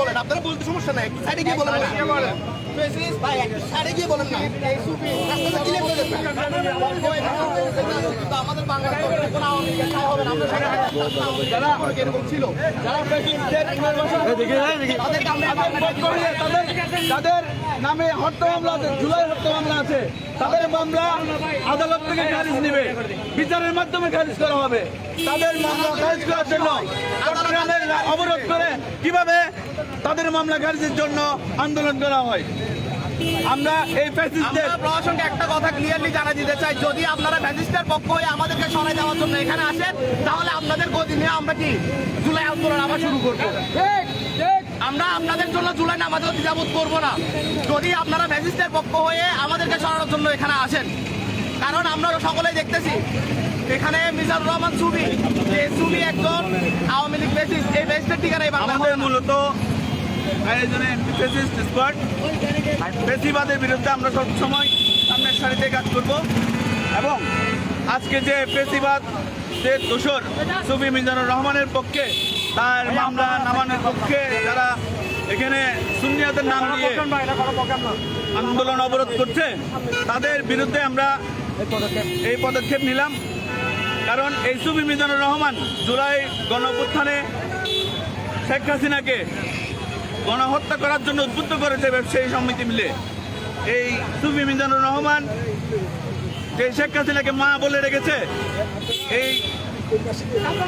বলেন, আপনারা বলতে সমস্যা নাই, সাইডে গিয়ে বলেন না। ভাই সাইডে গিয়ে বলেন না, রাস্তাটা ক্লিয়ার করে দেন। আমাদের বাংলা কোনো আওয়ামী লীগের ছায়া হবে না। আমরা যারা এরকম ছিল, যারা তাদের নামে হত্যা মামলা আছে, জুলাই হত্যা মামলা আছে, তাদের মামলা আদালত থেকে খারিজ নেবে, বিচারের মাধ্যমে খারিজ করা হবে। তাদের মামলা খারিজ করার জন্য চট্টগ্রামের অবরোধ করে কিভাবে তাদের মামলা খারিজের জন্য আন্দোলন করা হয়। আমরা এই ফ্যাসিস্টদের প্রশাসনকে একটা কথা ক্লিয়ারলি জানা দিতে চাই, যদি আপনারা ফ্যাসিস্টের পক্ষ হয়ে আমাদেরকে সরাই দেওয়ার জন্য এখানে আসেন, তাহলে আপনাদের গতি নিয়ে আমরা কি জুলাই আন্দোলন আবার শুরু করবো। আমরা আপনাদের জন্য জুলাই নামাজও দ্বিধাবোধ করবো না, যদি আপনারা ফ্যাসিস্টের পক্ষ হয়ে আমাদেরকে সরানোর জন্য এখানে আসেন। কারণ আমরা সকলেই দেখতেছি এখানে মিজানুর রহমান সুবি, যে সুবি একজন আওয়ামী লীগ ফ্যাসিস্ট, এই ফ্যাসিস্টের ঠিকানা আমাদের মূলত ফ্যাসিবাদের বিরুদ্ধে আমরা সবসময় সামনের সারিতে কাজ করব এবং আজকে যে ফ্যাসিবাদ যে দোষর সুবি মিজানুর রহমানের পক্ষে, তার মামলা নামানোর পক্ষে যারা এখানে সুন্নিয়াতের নাম দিয়ে আন্দোলন অবরোধ করছে, তাদের বিরুদ্ধে আমরা এই পদক্ষেপ নিলাম। কারণ এই সুবি মিজানুর রহমান জুলাই গণঅভ্যুত্থানে শেখ হাসিনাকে গণহত্যা করার জন্য উদ্বুদ্ধ করেছে ব্যবসায়ী সমিতি মিলে। এই সুবি মিজানুর রহমান যে শেখ হাসিনাকে মা বলে রেখেছে,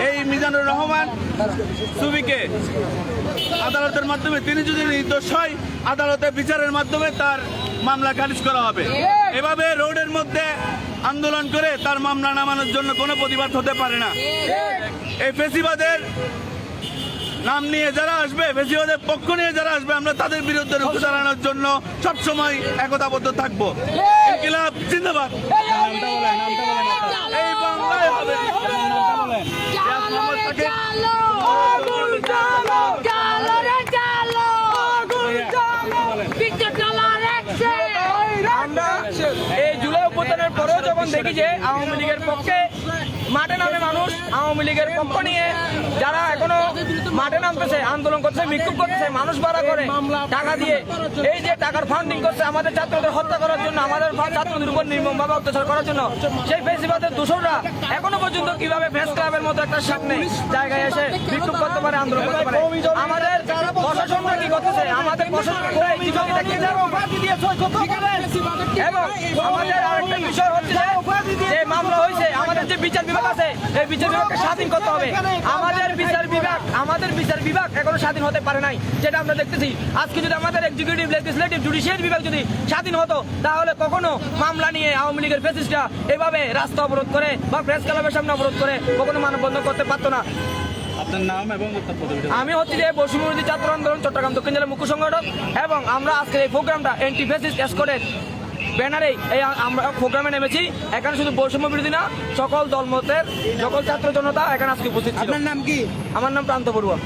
এই মিজানুর রহমান সুবিকে আদালতের মাধ্যমে, তিনি যদি নির্দোষ হয়, আদালতের বিচারের মাধ্যমে তার মামলা খারিজ করা হবে। এভাবে রোডের মধ্যে আন্দোলন করে তার মামলা নামানোর জন্য কোনো প্রতিবাদ হতে পারে না। এই ফ্যাসিবাদের নাম নিয়ে যারা আসবে, ফ্যাসিবাদের পক্ষ নিয়ে যারা আসবে, আমরা তাদের বিরুদ্ধে রুখে দাঁড়ানোর জন্য সবসময় একতাবদ্ধ থাকবো। ইনকিলাব জিন্দাবাদ। এই বাংলায় হবে এই জুলাই অভ্যুত্থানের পরেও যখন দেখি যে আওয়ামী লীগের পক্ষে মাঠে নামে মানুষ, আওয়ামী লীগের পক্ষ নিয়ে যারা এখনো মাঠে নামতেছে, আন্দোলন করছে, বিক্ষোভ করতেছে, মানুষ ভাড়া করে টাকা দিয়ে, এই যে টাকার ফান্ডিং করছে আমাদের ছাত্রদের হত্যা করার জন্য, আমাদের ছাত্রদের উপর নির্মমভাবে অত্যাচার করার জন্য, সেই ফ্যাসিবাদের দোষররা এখনো পর্যন্ত কিভাবে প্রেস ক্লাবের মতো একটা সামনে জায়গায় এসে বিক্ষোভ করতে পারে, আন্দোলন করতে পারে। আমাদের প্রশাসনরা কি করতেছে, আমাদের প্রশাসনরা এবং আমাদের আরেকটা বিষয় হচ্ছে যে মামলা হয়েছে, আমাদের যে বিচার বিভাগ আছে, এই বিচার বিভাগকে স্বাধীন করতে হবে। আমাদের বিচার বিভাগ এখনো স্বাধীন হতে পারে নাই, যেটা আমরা দেখতেছি। আজকে যদি আমাদের এক্সিকিউটিভ, লেজিসলেটিভ, জুডিশিয়ারি বিভাগ যদি স্বাধীন হতো, তাহলে কখনো মামলা নিয়ে আওয়ামী লীগের ফ্যাসিস্টরা এভাবে রাস্তা অবরোধ করে বা প্রেস ক্লাবের সামনে অবরোধ করে কখনো মানববন্ধন করতে পারতো না। আপনার নাম এবং আমি হচ্ছে যে বৈষম্যবিরোধী ছাত্র আন্দোলন চট্টগ্রাম দক্ষিণ জেলার মুখ্য সংগঠক, এবং আমরা আজকের এই প্রোগ্রামটা এন্টি ফ্যাসিস্ট এসকোর্টের ব্যানারে এই আমরা প্রোগ্রামে নেমেছি। এখানে শুধু বৈষম্য বিরোধী না, সকল দলমতের সকল ছাত্র জনতা এখানে আজকে উপস্থিত ছিল। আপনার নাম কি? আমার নাম প্রান্ত বড়ুয়া।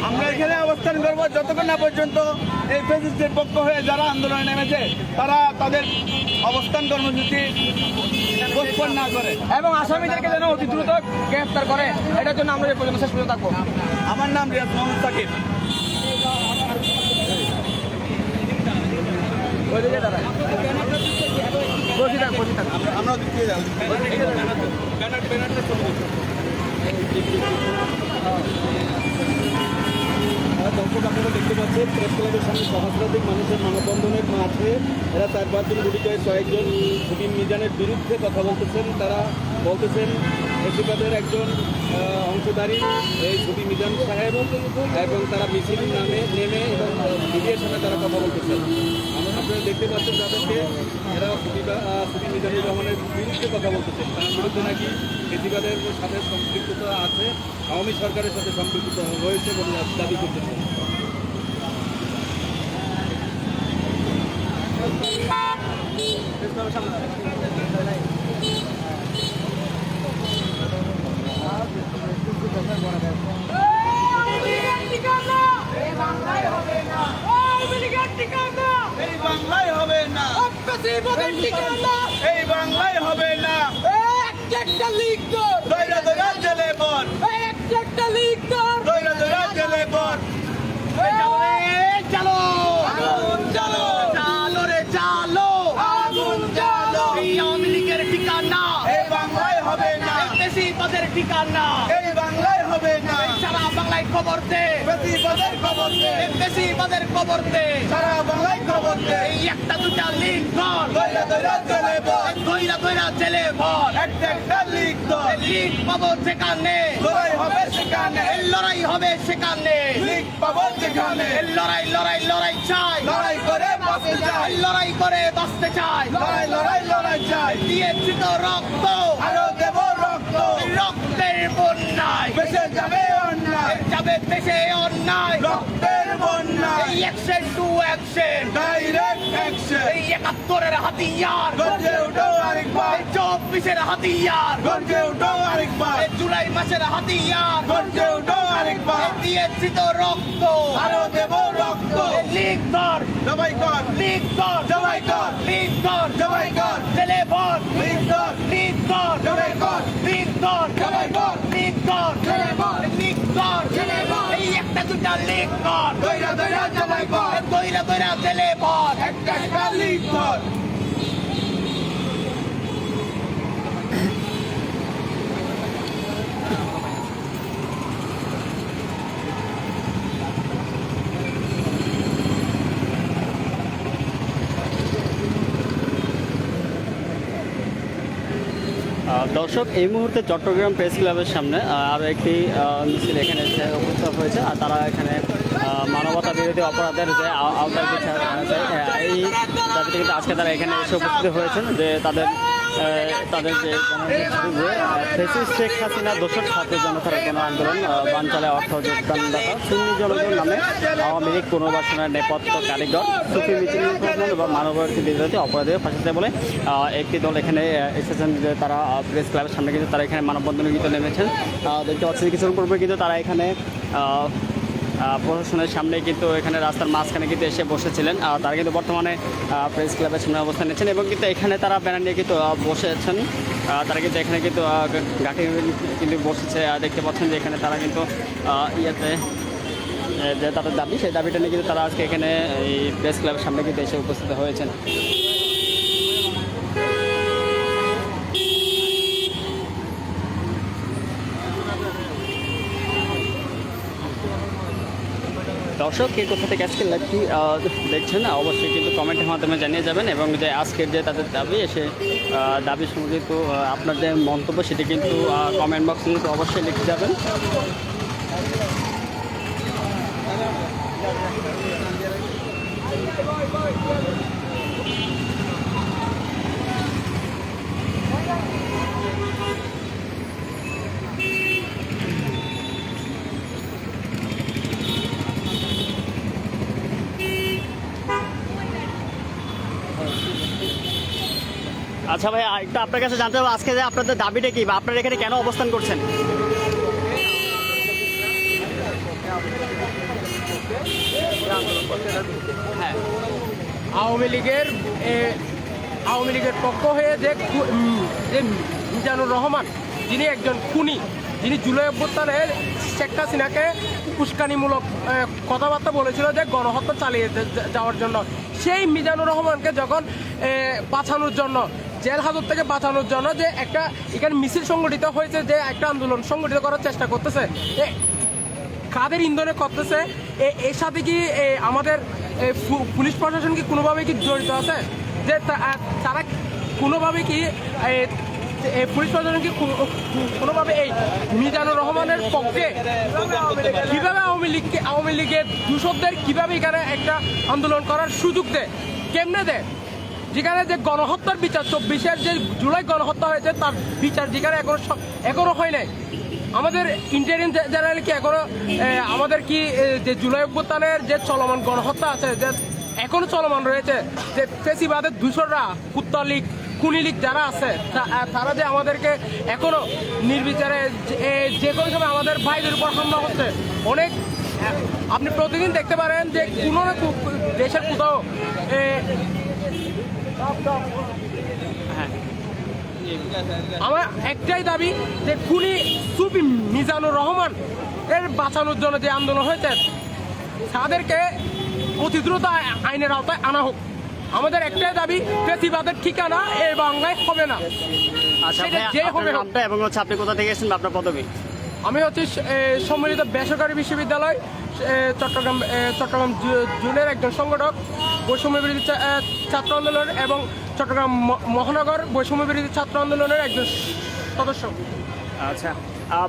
আমরা এখানে অবস্থান করবো যতক্ষণ না পর্যন্ত এই ফ্যাসিস্টের পক্ষ হয়ে যারা আন্দোলনে নেমেছে তারা তাদের অবস্থান কর্মসূচি পোস্টপোন না করে এবং আসামিদেরকে যেন অতি দ্রুত গ্রেফতার করে, এটার জন্য আমরা এই পর্যন্ত শেষ পর্যন্ত থাকবো। আমার নাম রিয়াজ মোহাম্মদ সাকিব। আমরা দর্শক, আপনারা দেখতে পাচ্ছেন প্রেস ক্লাবের সামনে সহস্রাধিক মানুষের মানববন্ধনের মাঝে এরা 4-5 জন গুলি করে কয়েকজন সুবি মিজানের বিরুদ্ধে কথা বলতেছেন। তারা বলতেছেন ফ্যাসিবাদের একজন অংশধারী এই সুবি মিজান সাহেব, এবং তারা মিছিল নেমে এবং মিডিয়ার সামনে তারা কথা বলতেছেন। আপনারা দেখতে পাচ্ছেন তাদেরকে, এরা সুবি মিজানুর রহমানের বিরুদ্ধে কথা বলতেছেন। তার বিরুদ্ধে নাকি ফ্যাসিবাদের সাথে সম্পৃক্ততা আছে, আওয়ামী সরকারের সাথে সম্পৃক্ত রয়েছে বলে দাবি করতেছেন। এই বাংলায় হবে না, এই বাংলায় হবে না, একটা লিগ দৈরা দৈরা জেলে ফেসিবাদের ঠিকানা এই বাংলায় হবে না, সারা বাংলায় খবর দে, ফেসিবাদের খবর দে, ফেসিবাদের খবর দে, সারা বাংলায় খবর দে, এই একটা দুটা লিঙ্ক ধর, দইরা দইরা চলে বল, দইরা দইরা জেলে ভর, একটা একটা লিখ দর, লিঙ্ক পাবো যেখানে, লড়াই হবে সেখানে, এই লড়াই হবে সেখানে, লিখ পাবো যেখানে, এই লড়াই লড়াই লড়াই চাই, লড়াই করে বাঁচতে চাই, এই লড়াই করে বাঁচতে চাই, লড়াই লড়াই লড়াই চাই, দিয়েছি তো রক্ত, আরো দেব রক্ত, এই রক্তের বন্যায় বেঁচে যাবে অন্যায়, যাবে দেশে অন্যায়, রক্তের বন্যায়, এই action to action, direct action, এই ৭১-এর হাতিয়ার, গর্জে উঠো আরেকবার, এই ২৪-এর হাতিয়ার, গর্জে উঠো আরেকবার, এই জুলাই মাসের হাতিয়ার, গর্জে উঠো আরেকবার, এই দিয়েছি তো রক্ত, আরো দেব রক্ত, এই লিগ ধর, জবাই কর, লিগ ধর, জবাই কর, লিগ ধর, জবাই কর, জেলে ভর, লিখ কর, লিগ ধর, জবাই কর, লিগ ধর, জবাই কর, লিগ ধর, জেলে ভর, লিগ ধর, এই একটা দুটা লিগ ধর, দইরা দইরা জবাই কর, দইরা দইরা জেলে ভর, একটা একটা লিখ কর। দর্শক, এই মুহূর্তে চট্টগ্রাম প্রেস ক্লাবের সামনে আরও একটি মিছিল এখানে এসে উপস্থিত হয়েছে। আর তারা এখানে মানবতা বিরোধী অপরাধের যে আওতার বিচার এই দাবিতে কিন্তু আজকে তারা এখানে এসে উপস্থিত হয়েছেন, যে তাদের যে ফেসিস্ট শেখ হাসিনা দোষর ছাত্র জনতার কোনো আন্দোলন বানচালে অর্থ যোগদানদাতা সুন্নি জনগণ নামে আওয়ামী লীগ পুনর্বাসনের নেপথ্য কারিগর সুফি মিছিল এবং মানবতা বিরোধী অপরাধের ফাঁসিতে বলে একটি দল এখানে এসেছেন, যে তারা প্রেস ক্লাবের সামনে কিন্তু তারা এখানে মানববন্ধনে কিন্তু নেমেছেন। দেখতে পাচ্ছেন কিছুক্ষণ পূর্বে কিন্তু তারা এখানে প্রশাসনের সামনে কিন্তু এখানে রাস্তার মাঝখানে কিন্তু এসে বসেছিলেন। তারা কিন্তু বর্তমানে প্রেস ক্লাবের সামনে অবস্থান নিচ্ছেন এবং কিন্তু এখানে তারা ব্যানার নিয়ে কিন্তু বসেছেন। তারা কিন্তু এখানে কিন্তু গাঁটি কিন্তু বসেছে। দেখতে পাচ্ছেন যে এখানে তারা কিন্তু ইয়েতে যে তাদের দাবি, সেই দাবিটা নিয়ে কিন্তু তারা আজকে এখানে এই প্রেস ক্লাবের সামনে কিন্তু এসে উপস্থিত হয়েছেন। দর্শক, কে কোথা থেকে আজকের লাইভটি দেখছেন অবশ্যই কিন্তু কমেন্টের মাধ্যমে জানিয়ে যাবেন, এবং যে আজকের যে তাদের দাবি, সে দাবি সম্পর্কিত আপনার যে মন্তব্য সেটি কিন্তু কমেন্ট বক্সে কিন্তু অবশ্যই লিখে যাবেন। আচ্ছা ভাই, একটু আপনার কাছে জানতে হবে আজকে যে আপনাদের দাবিটা কি, বা আপনারা এখানে কেন অবস্থান করছেন? হ্যাঁ, আওয়ামী লীগের পক্ষ হয়ে যে মিজানুর রহমান, যিনি একজন খুনি, যিনি জুলাই অভ্যুত্থানে শেখ হাসিনাকে উস্কানিমূলক কথাবার্তা বলেছিল যে গণহত্যা চালিয়ে যাওয়ার জন্য, সেই মিজানুর রহমানকে যখন বাঁচানোর জন্য, জেল হাজত থেকে বাঁচানোর জন্য যে একটা এখানে মিছিল সংগঠিত হয়েছে, যে একটা আন্দোলন সংগঠিত করার চেষ্টা করতেছে, কাদের ইন্ধনে করতেছে? এর সাথে কি আমাদের পুলিশ প্রশাসন কি কোনোভাবে কি জড়িত আছে? যে তারা কোনোভাবে কি পুলিশ প্রশাসন কি কোনোভাবে এই মিজানুর রহমানের পক্ষে কিভাবে আওয়ামী লীগের দূষকদের কিভাবে এখানে একটা আন্দোলন করার সুযোগ দেয়, কেমনে দেয়? যেখানে যে গণহত্যার বিচার, ২৪-এর যে জুলাই গণহত্যা হয়েছে তার বিচার যেখানে এখনো হয় নাই। আমাদের ইন্টারিম জেনারেল কি এখনো আমাদের কি যে জুলাই অভ্যুত্থানের যে চলমান গণহত্যা আছে, যে এখনো চলমান রয়েছে, যে ফেসিবাদের দূষররা, কুত্তা লীগ, খুনি লীগ যারা আছে, তারা যে আমাদেরকে এখনো নির্বিচারে যে কোনো সময় আমাদের ভাইদের উপর হামলা হচ্ছে। অনেক আপনি প্রতিদিন দেখতে পারেন যে কোনো না দেশের কোথাও আমার একটাই দাবি, যে খুনি সুফি মিজানুর রহমান এর বাঁচানোর জন্য যে আন্দোলন হয়েছে, তাদেরকে অতি দ্রুত আইনের আওতায় আনা হোক। আমাদের একটাই দাবি, ফেসিবাদের ঠিকানা এই বাংলায় হবে না। আচ্ছা সেটা ভাইয়া, যে আপনার হবে হোক। নামটা এবং হচ্ছে আপনি কোথা থেকে এসেছেন বা আপনার পদবী? আমি হচ্ছে সম্মিলিত বেসরকারি বিশ্ববিদ্যালয় চট্টগ্রাম জুনের একজন সংগঠক, বৈষম্য বিরোধী ছাত্র আন্দোলন এবং চট্টগ্রাম মহানগর বৈষম্য বিরোধী ছাত্র আন্দোলনের একজন সদস্য। আচ্ছা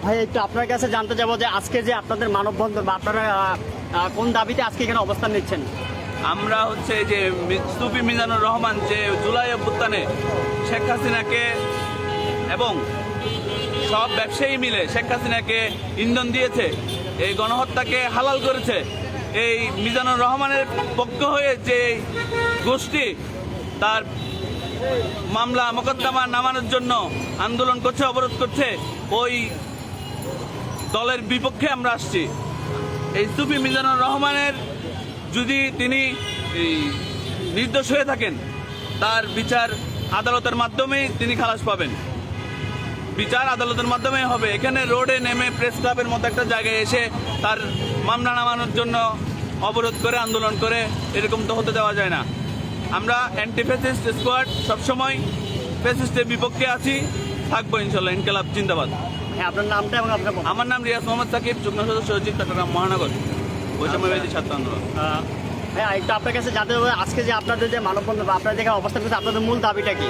ভাই, একটু আপনার কাছে জানতে চাবো যে আজকে যে আপনাদের মানববন্ধন বা আপনারা কোন দাবিতে আজকে এখানে অবস্থান নিচ্ছেন? আমরা হচ্ছে যে সুফি মিজানুর রহমান যে জুলাই অভ্যুত্থানে শেখ হাসিনাকে এবং সব ব্যবসায়ী মিলে শেখ হাসিনাকে ইন্ধন দিয়েছে, এই গণহত্যাকে হালাল করেছে, এই মিজানুর রহমানের পক্ষ হয়ে যে গোষ্ঠী তার মামলা মোকদ্দমা নামানোর জন্য আন্দোলন করছে, অবরোধ করছে, ওই দলের বিপক্ষে আমরা আসছি। এই সুফি মিজানুর রহমানের যদি তিনি নির্দোষ হয়ে থাকেন, তার বিচার আদালতের মাধ্যমেই তিনি খালাস পাবেন, বিচার আদালতের মাধ্যমে হবে। এখানে রোডে নেমে প্রেস ক্লাবের মতো একটা জায়গায় এসে তার মামলা নামানোর জন্য অবরোধ করে আন্দোলন করে এরকম তো হতে দেওয়া যায় না। আমরা অ্যান্টি ফ্যাসিস্ট স্কোয়াড সবসময় ফ্যাসিস্টের বিপক্ষে আছি, থাকবো ইনশাল্লাহ। ইনকালাব জিন্দাবাদ। হ্যাঁ, আপনার নামটা এবং আপনার পদবী? আমার নাম রিয়াজ মোহাম্মদ সাকিব, যুগ্ম সদস্য সচিব, চট্টগ্রাম মহানগর বৈষম্য বিরোধী ছাত্র আন্দোলন। হ্যাঁ, একটু আপনার কাছে জানতে হবে আজকে যে আপনাদের যে মানববন্ধন বা আপনারা যেখানে অবস্থান করছে আপনাদের মূল দাবিটা কি?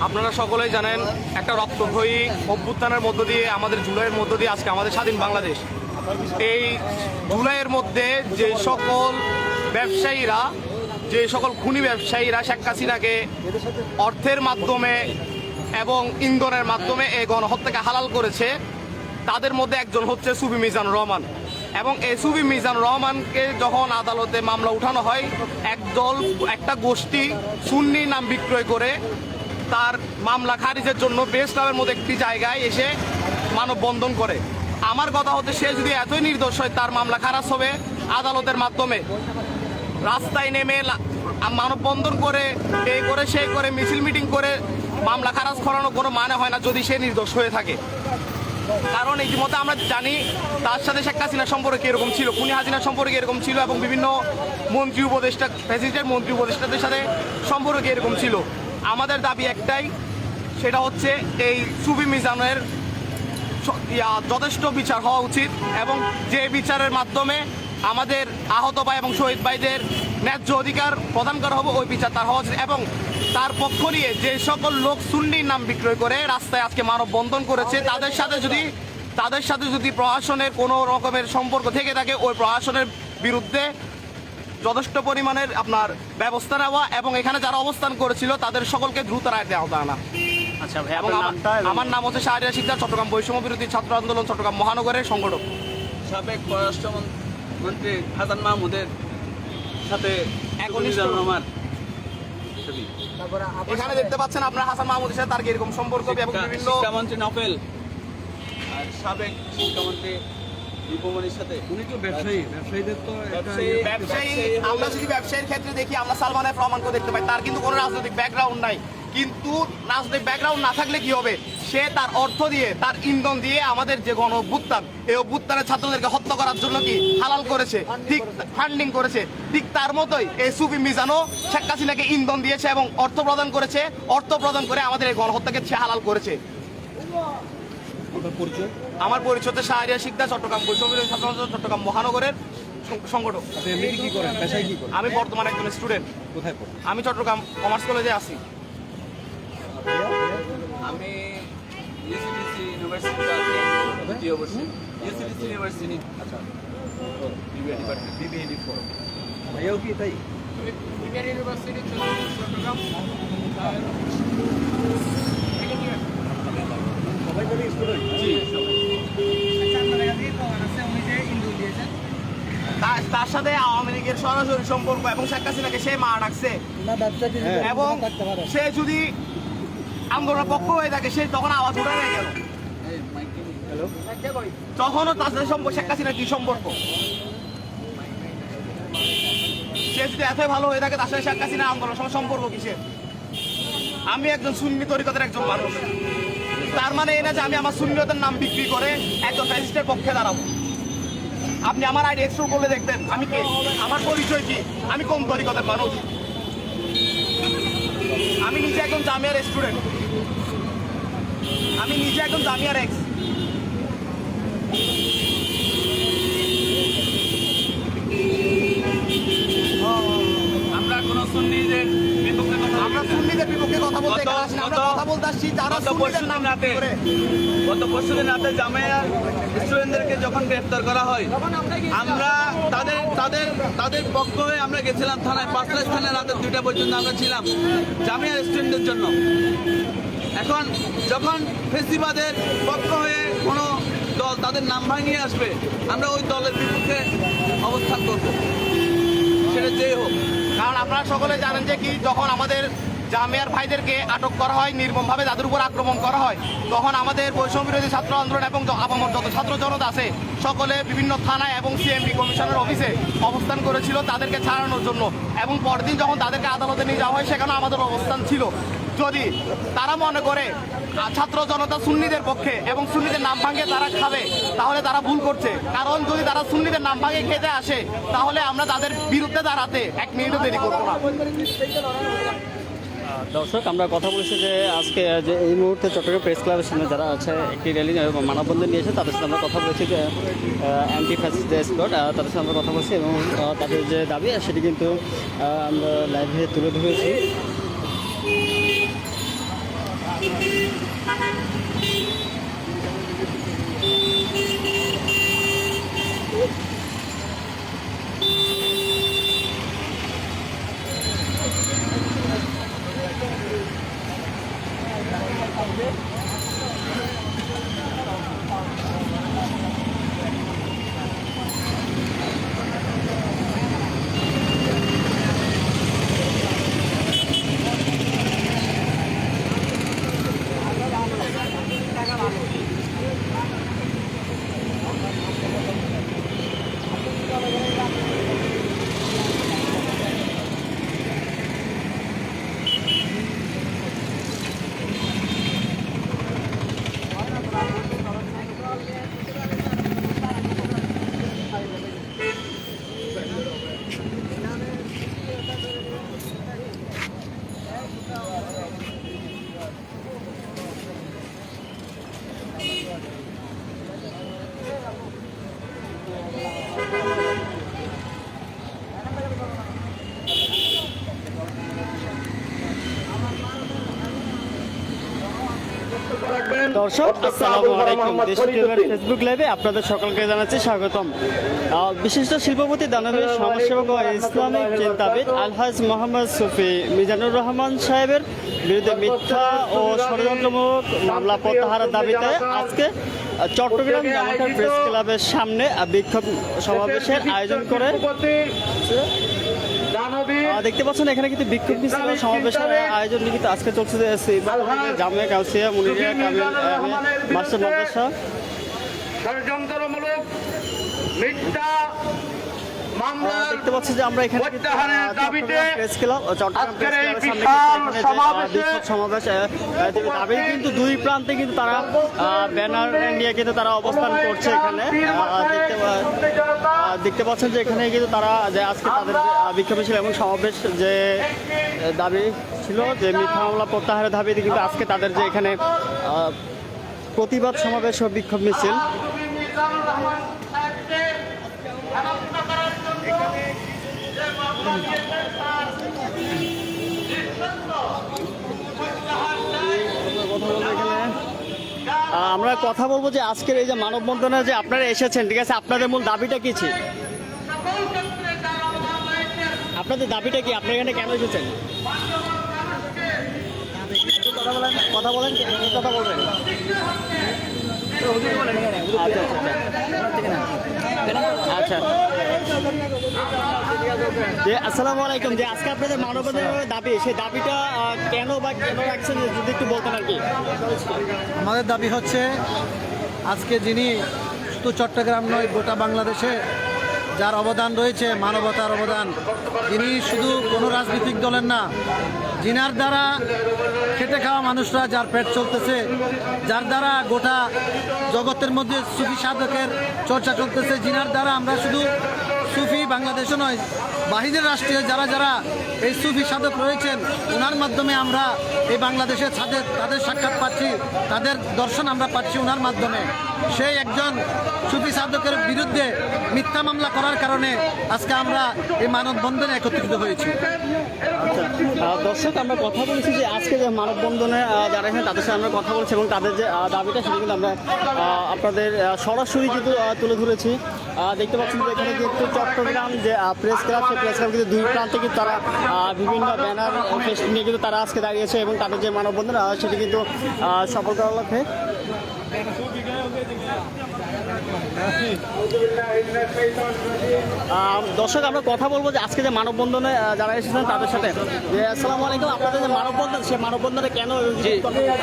আপনারা সকলেই জানেন, একটা রক্তক্ষয়ী অভ্যুত্থানের মধ্য দিয়ে, আমাদের জুলাইয়ের মধ্য দিয়ে আজকে আমাদের স্বাধীন বাংলাদেশ। এই জুলাইয়ের মধ্যে যে সকল ব্যবসায়ীরা, যে সকল খুনি ব্যবসায়ীরা শেখ হাসিনাকে অর্থের মাধ্যমে এবং ইন্ধনের মাধ্যমে এই গণহত্যাকে হালাল করেছে, তাদের মধ্যে একজন হচ্ছে সুফি মিজানুর রহমান। এবং এই সুফি মিজানুর রহমানকে যখন আদালতে মামলা উঠানো হয়, একটা গোষ্ঠী সুন্নি নাম বিক্রয় করে তার মামলা খারিজের জন্য প্রেস ক্লাবের মধ্যে একটি জায়গায় এসে মানববন্ধন করে। আমার কথা হচ্ছে, সে যদি এতই নির্দোষ হয়, তার মামলা খারাজ হবে আদালতের মাধ্যমে। রাস্তায় নেমে মানববন্ধন করে, এই করে সেই করে মিছিল মিটিং করে মামলা খারাজ করানো কোনো মানে হয় না যদি সে নির্দোষ হয়ে থাকে। কারণ ইতিমধ্যে আমরা জানি তার সাথে শেখ হাসিনার সম্পর্ক এরকম ছিল, খুনি হাসিনার সম্পর্ক এরকম ছিল, এবং বিভিন্ন মন্ত্রী উপদেষ্টা, প্রেসিডেন্ট মন্ত্রী উপদেষ্টাদের সাথে সম্পর্ক এরকম ছিল। আমাদের দাবি একটাই, সেটা হচ্ছে এই সুফি মিজানের যথেষ্ট বিচার হওয়া উচিত, এবং যে বিচারের মাধ্যমে আমাদের আহত ভাই এবং শহীদ ভাইদের ন্যায্য অধিকার প্রদান করা হবে, ওই বিচার তার হওয়া উচিত। এবং তার পক্ষ নিয়ে যে সকল লোক সুন্নির নাম বিক্রয় করে রাস্তায় আজকে মানববন্ধন করেছে, তাদের সাথে যদি প্রশাসনের কোনো রকমের সম্পর্ক থেকে থাকে, ওই প্রশাসনের বিরুদ্ধে যথেষ্ট পরিমাণের আপনার ব্যবস্থা নেওয়া, এবং এখানে যারা অবস্থান করেছিল তাদের সকলকে দ্রুত রায় দেওয়া না। আচ্ছা ভাই, এবং আপনার নামটা এবং- আমার নাম হচ্ছে শাহরিয়ার শিকদার, চট্টগ্রাম বৈষম্য বিরোধী ছাত্র আন্দোলন চট্টগ্রাম মহানগরের সংগঠক। সাবেক পররাষ্ট্রমন্ত্রী হাসান মাহমুদের সাথে একনিষ্ঠ। রহমান এখানে দেখতে পাচ্ছেন আপনার হাসান মাহমুদের সাথে তার কি এরকম সম্পর্ক, এবং বিভিন্ন শিক্ষামন্ত্রী নফেল আর সাবেক শিক্ষামন্ত্রী দীপমণির সাথে। উনি তো ব্যবসায়ী, ব্যবসায়ীদের তো ব্যবসায়ী, আমরা যদি ব্যবসায়ীর ক্ষেত্রে দেখি, আমরা সালমান এফ রহমানকে দেখতে পাই, তার কিন্তু কোনো রাজনৈতিক ব্যাকগ্রাউন্ড নাই। কিন্তু রাজনৈতিক ব্যাকগ্রাউন্ড না থাকলে কি হবে, সে তার অর্থ দিয়ে, তার ইন্ধন দিয়ে আমাদের যে গণ অভ্যুত্থান, এই অভ্যুত্থানের ছাত্রদেরকে হত্যা করার জন্য কি হালাল করেছে, ঠিক ফান্ডিং করেছে। ঠিক তার মতোই এই সুফি মিজানও শেখ হাসিনাকে ইন্ধন দিয়েছে এবং অর্থ প্রদান করেছে, অর্থ প্রদান করে আমাদের এই গণহত্যাকে সে হালাল করেছে। পরিচয়। আমার পরিচয় হচ্ছে শাহরিয়ার শিকদার, চট্টগ্রাম বৈষম্য বিরোধী ছাত্র আন্দোলন চট্টগ্রাম মহানগরের সংগঠক। আপনি এমনি কি করেন, পেশায় কি করেন, আমি বর্তমানে একজন স্টুডেন্ট। কোথায় পড়েন? আমি চট্টগ্রাম কমার্স কলেজে আছি। আমি ইউসিডিসি ইউনিভার্সিটিতে আছি, দ্বিতীয় বর্ষে। ইউসিডিসি ইউনিভার্সিটি, আচ্ছা, বিবিএ ডিপার্টমেন্ট, বিবিএ ডিপার্টমেন্ট। ভাইয়াও কি তাই? সবাই তাহলে স্টুডেন্ট? তার সাথে আওয়ামী লীগের সরাসরি সম্পর্ক, এবং শেখ হাসিনাকে সে মা ডাকছে, এবং সে যদি আন্দোলনের পক্ষ হয়ে থাকে, সে তখন আওয়াজ উঠায় না কেন? তখনও তার সাথে শেখ হাসিনার কি সম্পর্ক? সে যদি এত ভালো হয়ে থাকে, তার সাথে শেখ হাসিনা আন্দোলনের সময় সম্পর্ক কিসের? আমি একজন সুন্নি তরিকতের একজন মানুষ, তার মানে এই না যে আমি আমার সুন্নিয়তের নাম বিক্রি করে একজন ফ্যাসিস্টের পক্ষে দাঁড়াবো। আপনি আমার আইডি এক্সপ্লোর করলে দেখবেন আমি কে, আমার পরিচয় কি, আমি কোন তরিকতের মানুষ। আমি নিজে একজন জামিয়ার স্টুডেন্ট। আমি নিজে একজন জামিয়ার এক্স। আমরা কোনো সুন্নিদের বিপক্ষে কথা আমরা সুন্নিদের বিপক্ষে কথা বলতে এখানে আসিনি, আমরা কথা বলতে আসছি যারা সুন্নিদের নাম করে। গত পরশুদিন রাতে জামিয়া স্টুডেন্টদেরকে যখন গ্রেফতার করা হয়, আমরা তাদের পক্ষ হয়ে আমরা গেছিলাম থানায়, ৫ থানায় রাতে 2টা পর্যন্ত আমরা ছিলাম জামিয়া স্টুডেন্টদের জন্য। এখন যখন ফেসিবাদের পক্ষ হয়ে কোনো দল তাদের নাম ভাঙিয়ে আসবে, আমরা ওই দলের বিপক্ষে অবস্থান করব, সেটা যেই হোক। কারণ আপনারা সকলে জানেন যে কি, যখন আমাদের জামিয়ার ভাইদেরকে আটক করা হয়, নির্মমভাবে তাদের উপর আক্রমণ করা হয়, তখন আমাদের বৈষম্য বিরোধী ছাত্র আন্দোলন এবং আপামর যত ছাত্র জনতা আছে সকলে বিভিন্ন থানায় এবং সিএমপি কমিশনের অফিসে অবস্থান করেছিল তাদেরকে ছাড়ানোর জন্য। এবং পরদিন যখন তাদেরকে আদালতে নিয়ে যাওয়া হয়, সেখানে আমাদের অবস্থান ছিল। যদি তারা মনে করে ছাত্র জনতা সুন্নিদের পক্ষে এবং সুন্নিদের নাম ভাঙে তারা খাবে, তাহলে তারা ভুল করছে। কারণ যদি তারা সুন্নিদের নাম ভাঙে খেতে আসে, তাহলে আমরা তাদের বিরুদ্ধে দাঁড়াতে 1 মিনিটও দেরি করবো না। দর্শক, আমরা কথা বলছি যে আজকে যে এই মুহূর্তে চট্টগ্রাম প্রেস ক্লাবের সামনে যারা আছে একটি র্যালি মানববন্ধন নিয়েছে, তাদের সাথে আমরা কথা বলছি যে অ্যান্টি ফ্যাসিস্ট স্কোয়াড, তাদের সাথে আমরা কথা বলছি এবং তাদের যে দাবি সেটি কিন্তু আমরা লাইভে তুলে ধরেছি। দর্শক, আসসালামু আলাইকুম। দেশ টিভির ফেসবুক লাইভে আপনাদের সকলকে জানাচ্ছি স্বাগতম। বিশিষ্ট শিল্পপতি, দানবীর সমাজসেবক ও ইসলামিক চিন্তাবিদ আলহাজ মোহাম্মদ সুফি মিজানুর রহমান সাহেবের বিরুদ্ধে মিথ্যা ও ষড়যন্ত্রমূলক মামলা প্রত্যাহারের দাবিতে আজকে চট্টগ্রাম জামাকার প্রেস ক্লাবের সামনে বিক্ষোভ সমাবেশের আয়োজন করে। দেখতে পাচ্ছেন এখানে কিন্তু বিক্ষোভ মিছিল সমাবেশের আয়োজন কিন্তু আজকে চলছে জামিয়া কাউসিয়া মুনিরিয়া কামিল মাস্টার মাদ্রাসা। ষড়যন্ত্রমূলক মিথ্যা মামলা দেখতে পাচ্ছি যে আমরা এখানে প্রেস ক্লাব চট্টগ্রাম প্রেস ক্লাবের সামনে সমাবেশ কিন্তু দুই প্রান্তে কিন্তু তারা ব্যানার নিয়ে কিন্তু তারা অবস্থান করছে। এখানে দেখতে পাচ্ছেন যে এখানে কিন্তু তারা যে আজকে তাদের বিক্ষোভ ছিল এবং সমাবেশ যে দাবি ছিল যে মিথ্যা মামলা প্রত্যাহারের দাবিতে কিন্তু আজকে তাদের যে এখানে প্রতিবাদ সমাবেশ ও বিক্ষোভ মিছিল। আমরা কথা বলবো যে আজকের এই যে মানববন্ধনে যে আপনারা এসেছেন, ঠিক আছে, আপনাদের মূল দাবিটা কি ছিল? আপনাদের দাবিটা কি? আপনারা এখানে কেন এসেছেন? কথা বলেন, কথা বলবেন। আচ্ছা, যে আসসালামু আলাইকুম, যে আজকে আপনাদের মানববন্ধনের দাবি, সেই দাবিটা কেন রাখছেন যদি একটু বলতেন আর কি। আমাদের দাবি হচ্ছে আজকে যিনি শুধু চট্টগ্রাম নয় গোটা বাংলাদেশে যার অবদান রয়েছে, মানবতার অবদান, যিনি শুধু কোনো রাজনৈতিক দলের না, যিনার দ্বারা খেটে খাওয়া মানুষরা, যার পেট চলতেছে, যার দ্বারা গোটা জগতের মধ্যে সুফি সাধকের চর্চা চলতেছে, যিনার দ্বারা আমরা শুধু সুফি বাংলাদেশে নয়, বাহিরের রাষ্ট্রে যারা যারা এই সুফি সাধক রয়েছেন, ওনার মাধ্যমে আমরা এই বাংলাদেশের তাদের সাক্ষাৎ পাচ্ছি, তাদের দর্শন আমরা পাচ্ছি ওনার মাধ্যমে। সেই একজন সুফি সাধকের বিরুদ্ধে মিথ্যা মামলা করার কারণে আজকে আমরা এই মানববন্ধনে একত্রিত হয়েছি। দর্শক, আমরা কথা বলেছি যে আজকে যে মানববন্ধনে যারা এখানে তাদের সাথে আমরা কথা বলছি এবং তাদের যে দাবিটা সেটা কিন্তু আমরা আপনাদের সরাসরি কিন্তু তুলে ধরেছি। দেখতে পাচ্ছেন যে এখানে কিন্তু চট্টগ্রাম যে প্রেস ক্লাব, সেই প্রেস ক্লাব কিন্তু দুই প্রান্তে কিন্তু তারা বিভিন্ন ব্যানার ফেস্ট নিয়ে কিন্তু তারা আজকে দাঁড়িয়েছে এবং তাদের যে মানববন্ধন সেটি কিন্তু সফল করার লক্ষ্যে। দর্শক, আমরা কথা বলবো যে আজকে যে মানববন্ধনে যারা এসেছেন তাদের সাথে। যে আসসালামু আলাইকুম, আপনাদের যে মানববন্ধন, সেই মানববন্ধনে কেন?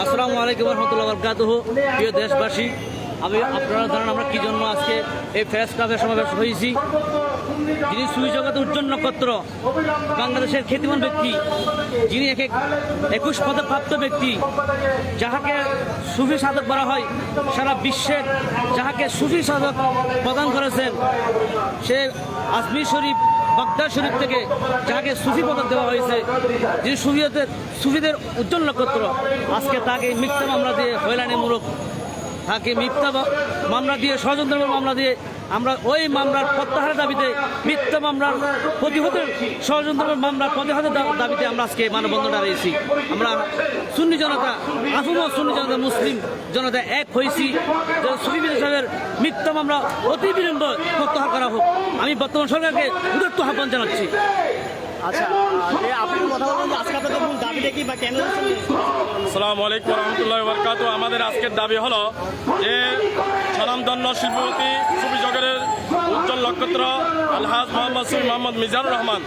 আসসালামু আলাইকুম রহমতুল্লাহ বারকাতুহু। প্রিয় দেশবাসী, আপনারা জানেন আমরা কি জন্য আজকে এই প্রেস ক্লাবের সমাবেশ হয়েছি। যিনি সুফি জগতের উজ্জ্বল নক্ষত্র, বাংলাদেশের খ্যাতিমান ব্যক্তি, যিনি 21 পদক প্রাপ্ত ব্যক্তি, যাহাকে সুফি সাধক বলা হয়, সারা বিশ্বের যাহাকে সুফি সাধক প্রদান করেছেন, সে আজমির শরীফ বাগদাদ শরীফ থেকে যাকে সুফি পদক দেওয়া হয়েছে, যিনি সুফিদের উজ্জ্বল নক্ষত্র, আজকে তাকে মিথ্যা মামলা দিয়ে হয়রানিমূলক, তাকে মিথ্যা মামলা দিয়ে, ষড়যন্ত্র মামলা দিয়ে আমরা ওই মামলার প্রত্যাহারের দাবিতে, মিথ্যা মামলার প্রতিহতের, ষড়যন্ত্র মামলার প্রতিহতের দাবিতে আমরা আজকে মানববন্ধন দাঁড়িয়েছি। আমরা সুন্নি জনতা, আফুমত সুন্নি জনতা, মুসলিম জনতা এক হয়েছি যে সুফি সাহেবের মিথ্যা মামলা অতি বিলম্বে প্রত্যাহার করা হোক। আমি বর্তমান সরকারকে উদাত্ত আহ্বান জানাচ্ছি। আচ্ছা, আপনি কথা বলবেন যে আজকে আপনাদের মূল দাবিটা কি বা কেন? আসসালামু আলাইকুম রহমতুল্লাহ বারকাতুহু। আমাদের আজকের দাবি হলো যে স্বনামধন্য শিল্পপতি সুফি জগতের উজ্জ্বল নক্ষত্র আলহাজ মোহাম্মদ সুফি মোহাম্মদ মিজানুর রহমান,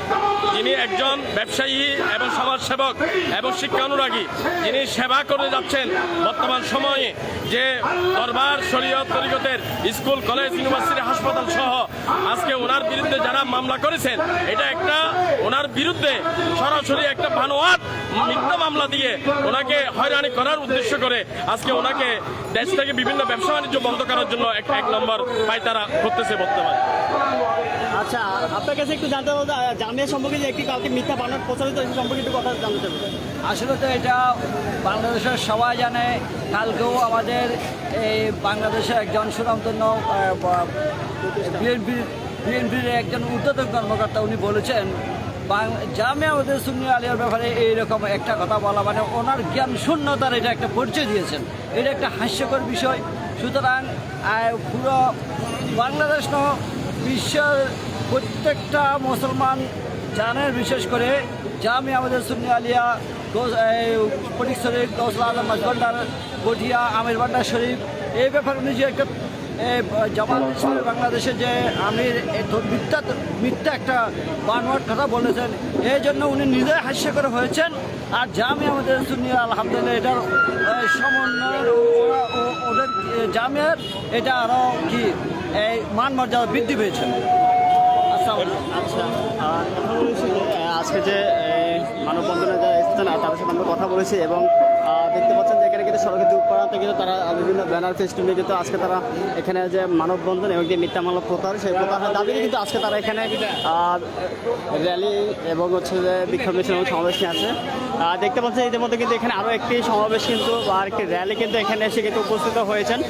যিনি একজন ব্যবসায়ী এবং সমাজসেবক এবং শিক্ষানুরাগী, যিনি সেবা করে যাচ্ছেন বর্তমান সময়ে, যে দরবার শরীয়ত তরিকতের স্কুল, কলেজ, ইউনিভার্সিটি, হাসপাতাল সহ আজকে ওনার বিরুদ্ধে যারা মামলা করেছেন, এটা একটা ওনার বিরুদ্ধে সরাসরি একটা বানোয়াট মিথ্যা মামলা দিয়ে ওনাকে হয়রানি করার উদ্দেশ্য করে আজকে ওনাকে দেশ থেকে বিভিন্ন ব্যবসা বাণিজ্য বন্ধ করার জন্য এক নম্বর পায়তারা করতেছে বর্তমানে। আচ্ছা, আপনার কাছে একটু জানতে হবে জামিয়া সম্পর্কে যে একটি কালকে মিথ্যা বানার প্রচারিত সম্পর্কে একটু কথা জানতে চাই। আসলে তো এটা বাংলাদেশের সবাই জানে। কালকেও আমাদের এই বাংলাদেশের একজন সুনামধন্য বিএনপির একজন ঊর্ধ্বতন কর্মকর্তা, উনি বলেছেন জামিয়া সুন্নি আলিয়ার ব্যাপারে এইরকম একটা কথা বলা মানে ওনার জ্ঞান শূন্যতার এটা একটা পরিচয় দিয়েছেন। এটা একটা হাস্যকর বিষয়। সুতরাং পুরো বাংলাদেশ নয়, বিশ্বের প্রত্যেকটা মুসলমান জানেন, বিশেষ করে জামিয়া সুন্নি আলিয়া, ফটিক শরীফ, গৌসুল আজম মাঝভান্ডার, গঠিয়া, আমির ভান্ডার শরীফ, এই ব্যাপারে উনি যে একটা জামাত ইসলামী বাংলাদেশে যে আমির মিথ্যা একটা বানোয়াট কথা বলেছেন, এই জন্য উনি নিজে হাস্যকর হয়েছেন। আর জামিয়া সুন্নি আলহামদুলিল্লাহ এটার সমন্বয় ওদের জামিয়ার এটা আরও কি এই মান মর্যাদা বৃদ্ধি পেয়েছে। আচ্ছা, আজকে যে মানববন্ধনে যারা এসেছেন তাদের সাথে আমরা কথা বলেছি এবং দেখতে পাচ্ছেন যে এখানে কিন্তু সড়কের দুই প্রান্তে কিন্তু তারা বিভিন্ন ব্যানার ফেস্টুন নিয়ে কিন্তু আজকে তারা এখানে যে মানববন্ধন এবং যে মিথ্যা মামলা প্রত্যাহার, সেই প্রত্যাহারের দাবিতে কিন্তু আজকে তারা এখানে র্যালি এবং হচ্ছে যে বিক্ষোভ মিছিল এবং সমাবেশ নিয়ে আছে। দেখতে পাচ্ছেন ইতিমধ্যে কিন্তু এখানে আরও একটি সমাবেশ কিন্তু আর একটি র্যালি কিন্তু এখানে এসে কিন্তু উপস্থিত হয়েছেন।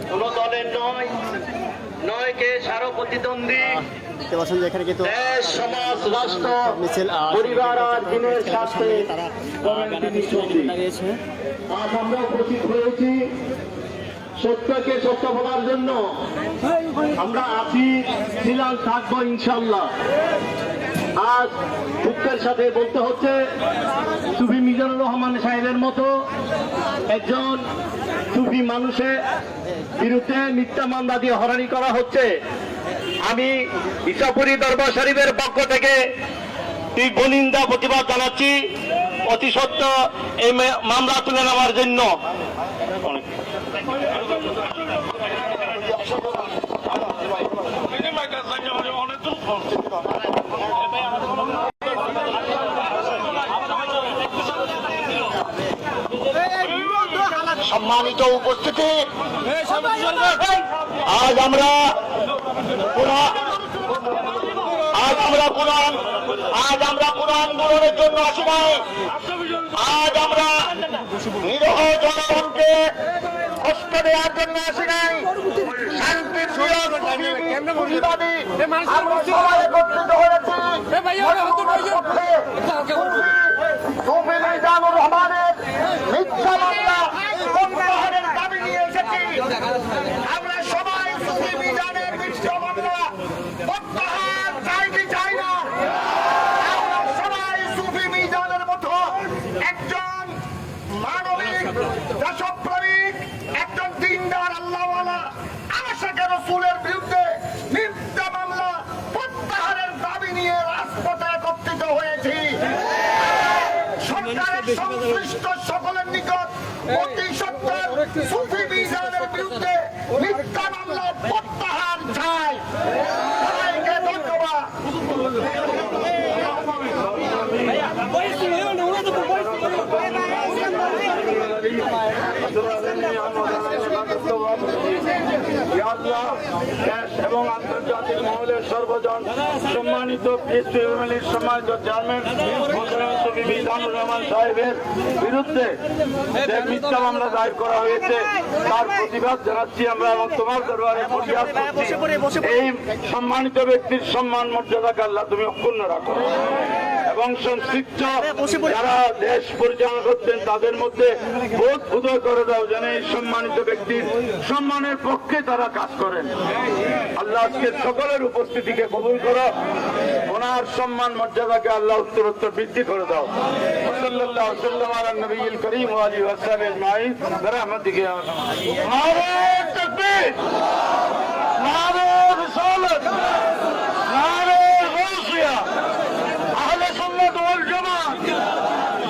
কোন দলের নয় কে সারা প্রতিদ্বন্দ্বী, দেখতে পাচ্ছেন যে এখানে কিন্তু দেশ, সমাজ, রাষ্ট্র, মিছিল পরিবার আর দিনের স্বার্থে দাঁড়িয়েছে। আজ আমরা উপস্থিত হয়েছি সত্যকে সত্য বলার জন্য। আমরা আছি, ছিলাম, থাকবো ইনশাল্লাহ। আজ দুঃখের সাথে বলতে হচ্ছে সুফি মিজানুর রহমান সাহেবের মতো একজন সুফি মানুষের বিরুদ্ধে মিথ্যা মামলা দিয়ে হয়রানি করা হচ্ছে। আমি ইসাপুরি দরবার শরীফের পক্ষ থেকে নিন্দা প্রতিবাদ জানাচ্ছি। অতি সত্য এই মামলা তুলে নেওয়ার জন্য অনেক সম্মানিত উপস্থিতি, আজ আমরা কোন আন্দোলনের জন্য আসি নাই। আজ আমরা নিরহ জনগণকে কষ্ট দেওয়ার জন্য আসি নাই। শান্তির সুবিবাদী আমরা সবাই একত্রিত হয়েছি সুফি মিজানুর রহমানের মিথ্যা মামলা প্রত্যাহারের দাবি নিয়ে এসেছি। আমরা সবাই সুফি মিজানের মিথ্যা মামলা প্রত্যাহার চাই কি চাই না? আমরা সবাই সুফি মিজানের মতো একজন মানবিক দেশপ্রেমিক, একজন দিনদার আল্লাহওয়ালা আশিকে রাসূলের বিরুদ্ধে মিথ্যা মামলা প্রত্যাহারের দাবি নিয়ে রাজপথে একত্রিত হয়েছি। সরকারের সংশ্লিষ্ট সকলের নিকট অতি সত্বর সুফি মিজানের বিরুদ্ধে মিথ্যা মামলা প্রত্যাহার চাই। সবাইকে ধন্যবাদ। দেশ এবং আন্তর্জাতিক মহলের সর্বজন সম্মানিত পিস ফ্যামিলির সম্মানিত চেয়ারম্যান সুফি মিজানুর রহমান সাহেবের বিরুদ্ধে যে মিথ্যা মামলা দায়ের করা হয়েছে তার প্রতিবাদ জানাচ্ছি আমরা এবং তোমার দরবারে ফরিয়াদ করছি। এই সম্মানিত ব্যক্তির সম্মান মর্যাদাকে আল্লাহ তুমি অক্ষুণ্ণ রাখো এবং সংশ্লিষ্ট যারা দেশ পরিচালনা করছেন তাদের মধ্যে বোধ উদয় করে দাও যেন এই সম্মানিত ব্যক্তির সম্মানের পক্ষে তারা কাজ করেন। আল্লাহ আজকে সকলের উপস্থিতিকে কবুল করো, ওনার সম্মান মর্যাদাকে আল্লাহ উত্তরোত্তর বৃদ্ধি করে দাও। সাল্লাল্লাহু আলাইহি ওয়াসাল্লাম আলা নবিয়িল কারীম ওয়া আলিহি ওয়া সাহবিহি আজমাইন বিরহমাতিকা ইয়া আরহাম। নারে তাকবীর, নারে রিসালাত, নারে গাউসিয়া। আহলে সুন্নাত ওয়াল জামাত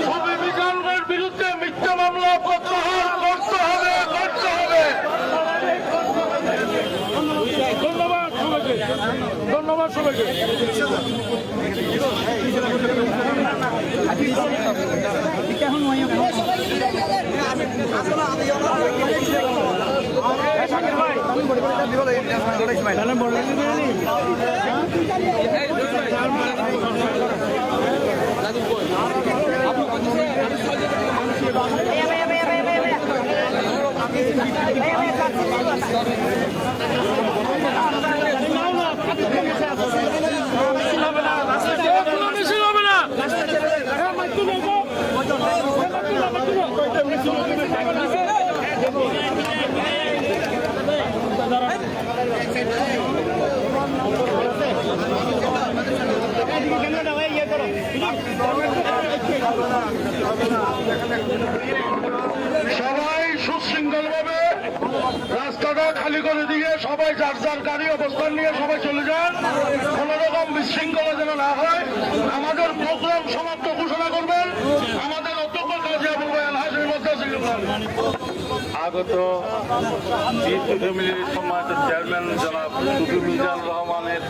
সুফি মিজানের বিরুদ্ধে মিথ্যা মামলা প্রত্যাহার করতে হবে, করতে হবে। ধন্যবাদ সবাইকে। সবাই সুশৃঙ্খল ভাবে রাস্তাটা খালি করে দিয়ে সবাই যার যার গাড়ি অবস্থান নিয়ে সবাই চলে যান। কোন রকম বিশৃঙ্খলা যেন না হয়। আমাদের প্রোগ্রাম সমাপ্ত ঘোষণা করবেন আমাদের অধ্যক্ষ কাজী আবুল বায়ান হাশিম আগত পিস ফ্যামিলির সম্মানিত চেয়ারম্যান জনাব সুফি মিজানুর রহমানের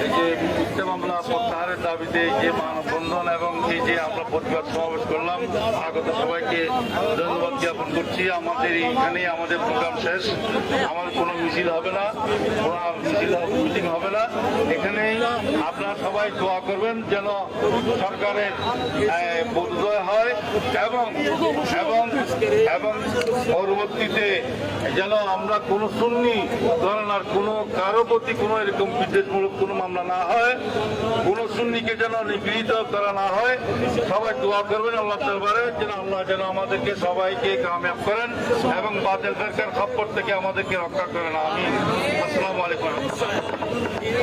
এই যে মিথ্যা মামলা প্রত্যাহারের দাবিতে যে মানববন্ধন এবং এই যে আমরা প্রতিবাদ সমাবেশ করলাম, আগত সবাইকে ধন্যবাদ জ্ঞাপন করছি। আমাদের এইখানেই আমাদের প্রোগ্রাম শেষ। আমাদের কোনো মিছিল হবে না, কোনো মিটিং হবে না। এখানেই আপনারা সবাই দোয়া করবেন যেন সরকারের বোধোদয় হয় এবং এবং এবং পরবর্তীতে যেন আমরা কোনো সুন্নি ধরনের কোনো কারো প্রতি কোনো এরকম বিদ্বেষমূলক কোনো মামলা না হয়, কোনো সুন্নিকে যেন নিগৃহীত করা না হয়। সবাই দোয়া করবেন আল্লাহ দরবারে যেন আল্লাহ যেন আমাদেরকে সবাইকে কামিয়াব করেন এবং বাতিল ফিরকার খপ্পর থেকে আমাদেরকে রক্ষা করেন। আমিন। আসসালামু আলাইকুম।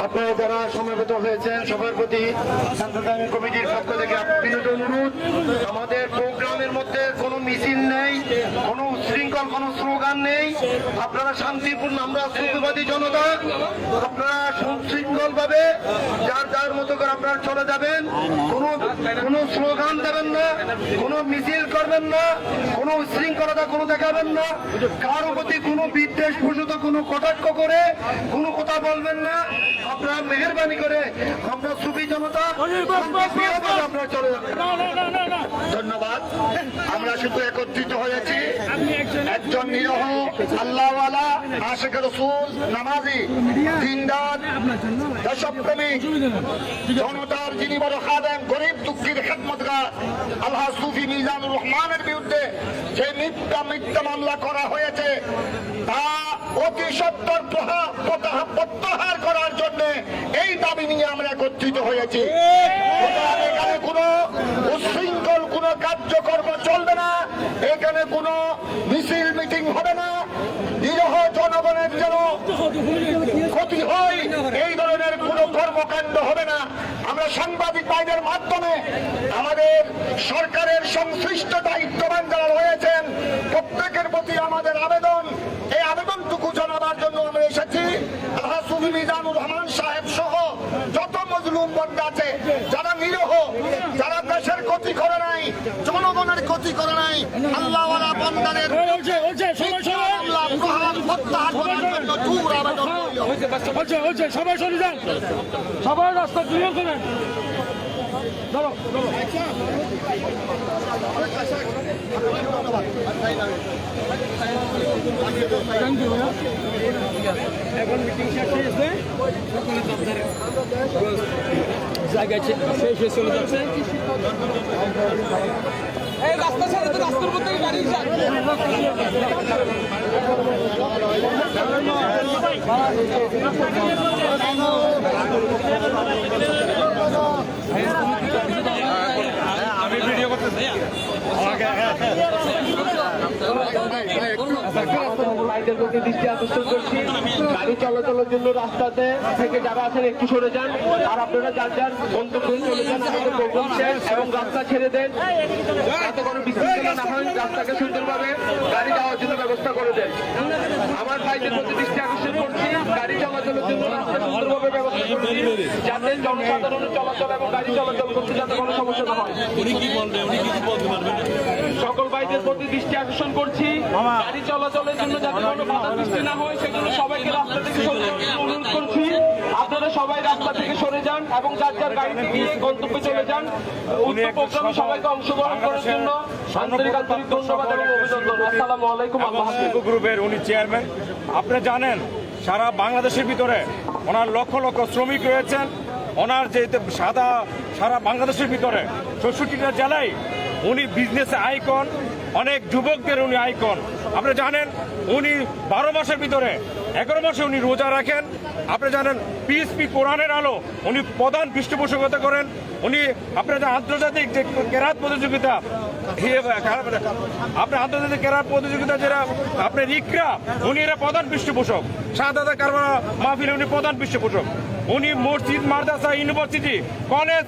আপনারা যারা সমবেত হয়েছেন সবার প্রতি শান্তদামি কমিটির পক্ষ থেকে বিনীত অনুরোধ, আমাদের প্রোগ্রামের মধ্যে কোনো মিছিল নেই, কোনো উচ্ছৃঙ্খল কোনো স্লোগান নেই। আপনারা শান্তিপূর্ণ, আমরা সুফিবাদী জনতা, আপনারা সুশৃঙ্খল ভাবে যার যার মতো করে আপনারা চলে যাবেন। কোনো স্লোগান দেবেন না, কোনো মিছিল করবেন না, কোনো উচ্ছৃঙ্খলতা কোনো দেখাবেন না, কারো প্রতি কোনো বিদ্বেষ প্রসূত কোনো কটাক্ষ করে কোনো কথা বলবেন না। আপনারা মেহেরবানি করে আমরা সুফি জনতা আপনারা চলে যাবেন। ধন্যবাদ। আমরা শুধু একত্রিত হয়েছি একজন নিরহ আল্লাহওয়ালা আশিক রাসূল নামাজি দিনদার দেশপ্রেমী জনতার যিনি বড় খাদেম গরিব দুঃখীর খেদমতগার আলহাজ সুফি মিজানুর রহমানের বিরুদ্ধে যে মিথ্যা মামলা করা হয়েছে তা অতি সত্বর প্রত্যাহার করার জন্য এই দাবি নিয়ে আমরা একত্রিত হয়েছি। এখানে কোনো উচ্ছৃঙ্খল কোনো কার্যকর্ম চলবে না, এখানে কোনো মিছিল মিটিং হবে না, নিরহ জনগণের যেন ক্ষতি হয় এই ধরনের কোনো কর্মকাণ্ড হবে না। আমরা সাংবাদিক ভাইদের মাধ্যমে আমাদের সরকারের সংশ্লিষ্ট দায়িত্ববান যারা রয়েছেন প্রত্যেকের প্রতি আমাদের আবেদন, এই আবেদনটুকু জানাবার জন্য আমরা এসেছি। আলহাজ সুফি মিজানুর রহমান সাহেব সহ যত মজলুম বন্দা আছে, যারা নিরহ, যারা দেশের ক্ষতি করে নাই, জনগণের ক্ষতি করে নাই, আল্লাহওয়ালা বন্দাদের প্রত্যাহার করার জন্য জোর আবেদন রইল। সবাই সরে যান, সবাই রাস্তা ক্লিয়ার করেন। এখন মিটিং শেষ হয়েছে, জায়গায় শেষ চলে যাচ্ছে। এই রাস্তা ছেড়ে তো রাস্তার মধ্যে গাড়ি আমি ভিডিও করতেছি। ভাইদের প্রতি দৃষ্টি আকর্ষণ করছি, গাড়ি চলাচলের জন্য রাস্তাতে থেকে যারা আছেন একটু সরে যান, আর আপনারা যার যার গন্তব্যে চলে যান, আমাদের প্রোগ্রাম শেষ এবং রাস্তা ছেড়ে দেন, যাতে কোনো বিশৃঙ্খলা না হয়, রাস্তাকে সুন্দরভাবে গাড়ি যাওয়ার জন্য ব্যবস্থা করে দেন। আমার ভাইদের প্রতি দৃষ্টি আকর্ষণ করছি, গাড়ি চলাচলের জন্য রাস্তা সুন্দরভাবে ব্যবস্থা করে দিন, যাতে জনসাধারণের চলাচল এবং গাড়ি চলাচল করতে যাতে কোনো সমস্যা না হয়। সকল ভাইদের প্রতি দৃষ্টি আকর্ষণ করছি, গাড়ি চলাচলের জন্য যাতে কোনো বাধা সৃষ্টি না হয় সেজন্য সবাইকে রাস্তা থেকে সরে যাওয়ার জন্য অনুরোধ করছি। আপনারা সবাই রাস্তা থেকে সরে যান এবং যার যার গাড়িতে গিয়ে গন্তব্যে চলে যান। উক্ত প্রোগ্রামে সবাইকে অংশগ্রহণ করার জন্য আন্তরিক ধন্যবাদ এবং অভিনন্দন। আসসালামু আলাইকুম। আল্লাহ হাফেজ। গ্রুপের উনি চেয়ারম্যান। আপনারা জানেন সারা বাংলাদেশের ভিতরে ওনার লক্ষ লক্ষ শ্রমিক রয়েছেন। ওনার যে সারা বাংলাদেশের ভিতরে ৬৪টা জেলায় উনি বিজনেসে আইকন, অনেক যুবকদের উনি আইকন। আপনারা জানেন উনি 12 মাসের ভিতরে 11 মাসে উনি রোজা রাখেন। আপনারা জানেন পিএসপি কোরআনের আলো উনি প্রধান পৃষ্ঠপোষকতা করেন। উনি আপনারা আন্তর্জাতিক যে কেরাত প্রতিযোগিতা, আপনার আন্তর্জাতিক কেরাত প্রতিযোগিতা যেটা আপনার ইকরা, উনি এরা প্রধান পৃষ্ঠপোষক। শাহাদাত কারবালা মাহফিলে উনি প্রধান পৃষ্ঠপোষক। উনি মসজিদ, মাদ্রাসা, ইউনিভার্সিটি, কলেজ,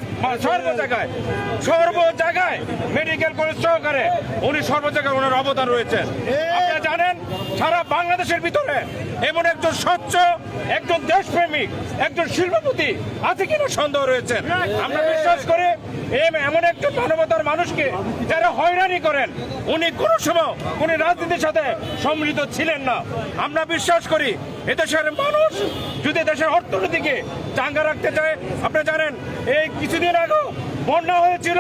সর্ব জায়গায় মেডিকেল কলেজ সহকারে উনি সর্ব জায়গায় ওনার অবদান রয়েছেন। আপনারা জানেন সারা বাংলাদেশের ভিতরে এমন একজন স্বচ্ছ, একজন দেশপ্রেমিক, একজন শিল্পপতি আছে কিনা সন্দেহ রয়েছে। আমরা বিশ্বাস করি এমন একজন মানবতার মানুষকে যারা হয়রানি করেন উনি কোনো সময় কোন রাজনীতির সাথে সম্মিলিত ছিলেন না। আমরা বিশ্বাস করি এদেশের মানুষ যদি দেশের অর্থনীতিকে চাঙ্গা রাখতে চায়, আপনারা জানেন এই কিছুদিন আগে বন্যা হয়েছিল,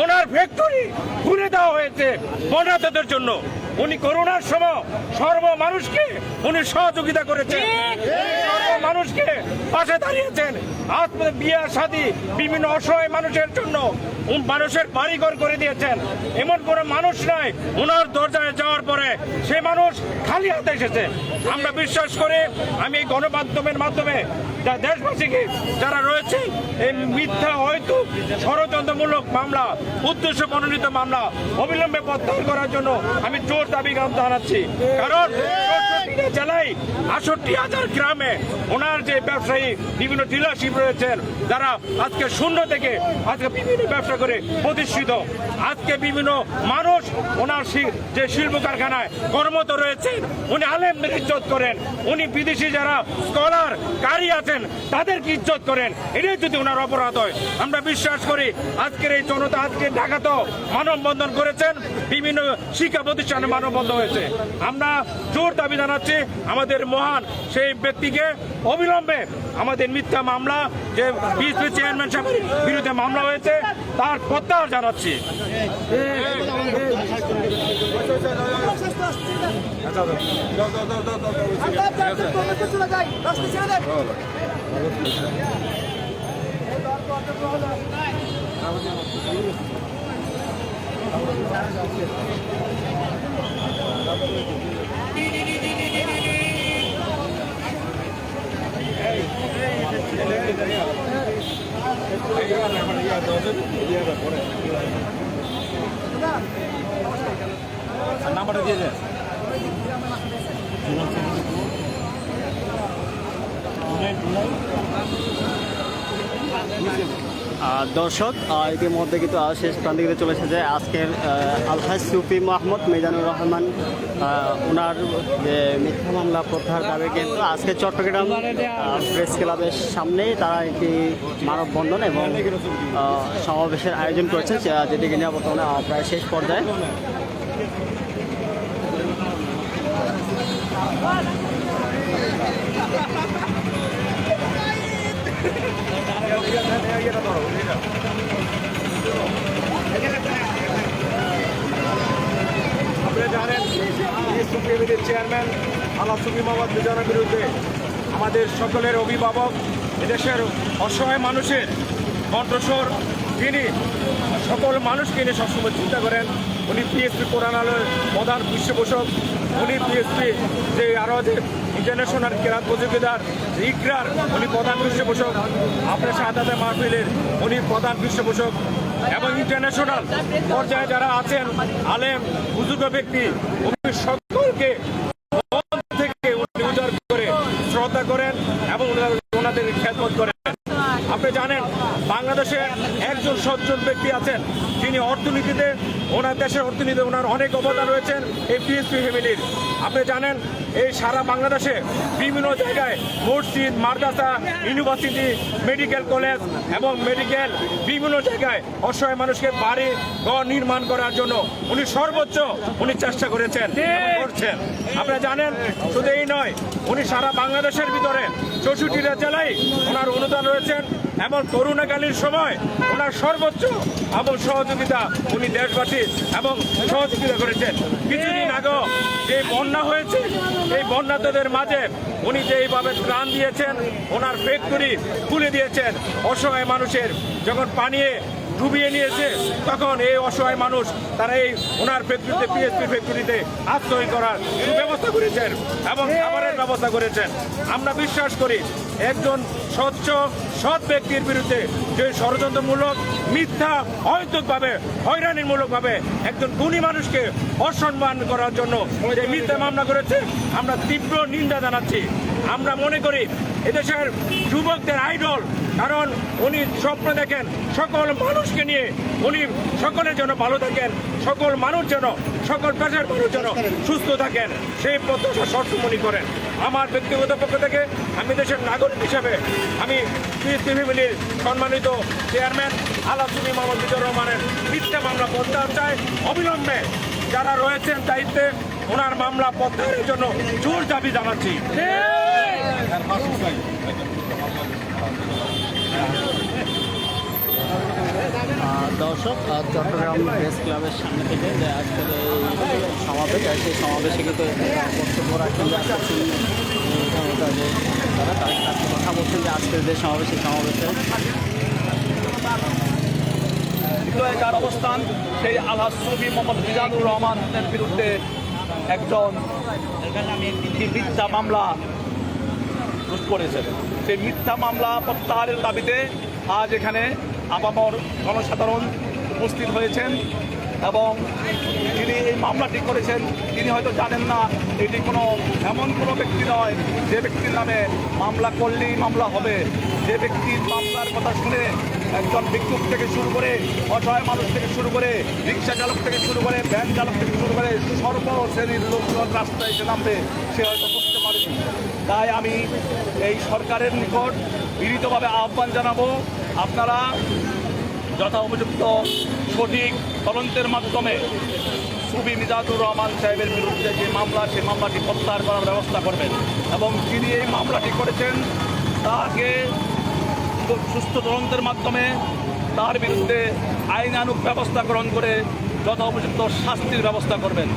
ওনার ফ্যাক্টরি খুলে দেওয়া হয়েছে বন্যার্তদের জন্য। উনি করোনার সময় সর্ব মানুষকে উনি সহযোগিতা করেছেন, সর্ব মানুষকে পাশে দাঁড়িয়েছেন। আজ বিয়ে শাদী বিভিন্ন অসহায় মানুষের জন্য মানুষের বাড়িঘর করে দিয়েছেন। এমন কোনো মানুষ নাই ওনার দরজায় যাওয়ার পরে সে মানুষ খালি হাতে এসেছে। আমরা বিশ্বাস করি, আমি এই গণমাধ্যমের মাধ্যমে দেশবাসীকে যারা রয়েছে এই মিথ্যা হয়তো ষড়যন্ত্রমূলক মামলা, উদ্দেশ্য প্রণোদিত মামলা অবিলম্বে প্রত্যাহার করার জন্য আমি জোর দাবি জানাচ্ছি। কারণ ৬৪টা জেলায় ৬৮,০০০ গ্রামে ওনার যে ব্যবসায়ী বিভিন্ন ডিলারশিপ রয়েছেন, যারা আজকে শূন্য থেকে আজকে বিভিন্ন ব্যবসা করে প্রতিষ্ঠিত। আজকে বিভিন্ন মানুষ ওনার যে শিল্প কারখানায় কর্মরত রয়েছেন, উনি আলেমদের ইজ্জত করেন, উনি বিদেশি যারা স্কলার কারি আছেন তাদেরকে ইজ্জত করেন। এটাই যদি ওনার অপরাধ হয়, আমরা বিশ্বাস করি আজকের এই জনতা আজকে ঢাকাতেও মানববন্ধন করেছেন, বিভিন্ন শিক্ষা প্রতিষ্ঠানে মানববন্ধন হয়েছে। আমরা জোর দাবি জানাচ্ছি আমাদের মহান সেই ব্যক্তিকে অবিলম্বে আমাদের মিথ্যা মামলা যে বিএসপি চেয়ারম্যান সাহেবের বিরুদ্ধে মামলা হয়েছে তার প্রত্যাহার জানাচ্ছি। নাম্বারটা দিয়ে দেন। দর্শক ইতিমধ্যে কিন্তু শেষ প্রান্তে কিন্তু চলে এসেছে আজকের আলহাজ সুফি মোহাম্মদ মিজানুর রহমান ওনার যে মিথ্যা মামলা প্রত্যাহার দাবি কিন্তু আজকে চট্টগ্রাম প্রেস ক্লাবের সামনেই তারা একটি মানববন্ধন এবং সমাবেশের আয়োজন করেছে, যেটি কিনা বর্তমানে প্রায় শেষ পর্যায়ে। আপনারা জানেন চেয়ারম্যান আল্লাহ সুফি মোহাম্মদ মিজানের বিরুদ্ধে আমাদের সকলের অভিভাবক, এদেশের অসহায় মানুষের কণ্ঠস্বর, তিনি সকল মানুষকে নিয়ে সবসময় চিন্তা করেন। উনি পিএসপি কোরআনালয়ের প্রধান পৃষ্ঠপোষক, উনি পিএসপি যে আরও যে ইন্টারন্যাশনাল কেরাত প্রতিযোগিতার ইকরার উনি প্রধান পৃষ্ঠপোষক, আপনার শাহাদাতে মাহফিলের উনি প্রধান পৃষ্ঠপোষক, এবং ইন্টারন্যাশনাল পর্যায়ে যারা আছেন আলেম বুজুর্গ ব্যক্তি, উনি সকলকে মন থেকে উনি উজাড় করে শ্রদ্ধা করেন এবং ওনাদের খেদমত করেন। আপনি জানেন বাংলাদেশে একজন সজ্জন ব্যক্তি আছেন যিনি অর্থনীতিতে, ওনার দেশের অর্থনীতিতে ওনার অনেক অবদান রয়েছেন এই পিএসপি ফ্যামিলির। আপনি জানেন এই সারা বাংলাদেশে বিভিন্ন জায়গায় মসজিদ, মাদ্রাসা, ইউনিভার্সিটি, মেডিকেল কলেজ এবং মেডিকেল বিভিন্ন জায়গায় অসহায় মানুষকে বাড়ি ঘর নির্মাণ করার জন্য উনি সর্বোচ্চ উনি চেষ্টা করেছেন করছেন। আপনারা জানেন শুধু এই নয়, উনি সারা বাংলাদেশের ভিতরে 64টা জেলায় ওনার অনুদান রয়েছেন এবং করোনাকালীন সময় ওনার সর্বোচ্চ এবং সহযোগিতা উনি দেশবাসী এবং সহযোগিতা করেছেন। কিছুদিন আগে যে বন্যা হয়েছে এই বন্যাতদের মাঝে উনি যেইভাবে ত্রাণ দিয়েছেন, ওনার ফ্যাক্টরি খুলে দিয়েছেন, অসহায় মানুষের যখন পানিয়ে ডুবিয়ে নিয়েছে তখন এই অসহায় মানুষ তারা এই ওনার ফ্যাক্টরিতে পিএসপি ফ্যাক্টরিতে আশ্রয় করার ব্যবস্থা করেছেন এবং খাবারের ব্যবস্থা করেছেন। আমরা বিশ্বাস করি একজন স্বচ্ছ সৎ ব্যক্তির বিরুদ্ধে যে ষড়যন্ত্রমূলক মিথ্যা অহেতুকভাবে হয়রানিমূলকভাবে একজন গুণী মানুষকে অসম্মান করার জন্য যে মিথ্যা মামলা করেছে আমরা তীব্র নিন্দা জানাচ্ছি। আমরা মনে করি এদেশের যুবকদের আইডল, কারণ উনি স্বপ্ন দেখেন সকল মানুষকে নিয়ে উনি সকলের জন্য ভালো থাকেন, সকল মানুষ যেন সকল পেশার মানুষ যেন সুস্থ থাকেন, সেই প্রত্যাশা সবসময় করেন। আমার ব্যক্তিগত পক্ষ থেকে আমি দেশের নাগরিক হিসেবে আমি পিএসপি ফ্যামিলির সম্মানিত চেয়ারম্যান আল্লাহ সুফি মোহাম্মদ মিজানুর রহমানের মিথ্যা মামলা প্রত্যাহার চাই। অবিলম্বে যারা রয়েছেন দায়িত্বে ওনার মামলা প্রত্যাহারের জন্য জোর দাবি জানাচ্ছি। দর্শক চট্টগ্রাম প্রেস ক্লাবের সামনে থেকে যে আজকের এই সমাবেশ, সেই সমাবেশে কিন্তু বক্তব্য রাখছেন যে তারা তাদের কাছে কথা বলছেন যে আজকের যে সমাবেশ, সেই সমাবেশে যার অবস্থান সেই আলহাজ সুফি মোহাম্মদ মিজানুর রহমানের বিরুদ্ধে একজন মিথ্যা মামলা করেছেন। সেই মিথ্যা মামলা প্রত্যাহারের দাবিতে আজ এখানে আপামর জনসাধারণ উপস্থিত হয়েছেন এবং যিনি এই মামলাটি করেছেন তিনি হয়তো জানেন না এটি কোনো এমন কোনো ব্যক্তি নয় যে ব্যক্তির নামে মামলা করলেই মামলা হবে। যে ব্যক্তির মামলার কথা শুনে একজন ভিক্ষুক থেকে শুরু করে অসহায় মানুষ থেকে শুরু করে রিক্সা চালক থেকে শুরু করে ভ্যান চালক থেকে শুরু করে সর্বশ্রেণীর লোকজন রাস্তায় এসে নামবে সে হয়তো বুঝতে পারেনি। তাই আমি এই সরকারের নিকট বিনীতভাবে আহ্বান জানাবো, আপনারা যথা উপযুক্ত সঠিক তদন্তের মাধ্যমে সুফি মিজানুর রহমান সাহেবের বিরুদ্ধে যে মামলা, সেই মামলাটি প্রত্যাহার করার ব্যবস্থা করবেন এবং যিনি এই মামলাটি করেছেন তার তাকে সুস্থ তদন্তের মাধ্যমে তার বিরুদ্ধে আইনানুগ ব্যবস্থা গ্রহণ করে যথোপযুক্ত শাস্তির ব্যবস্থা করবেন।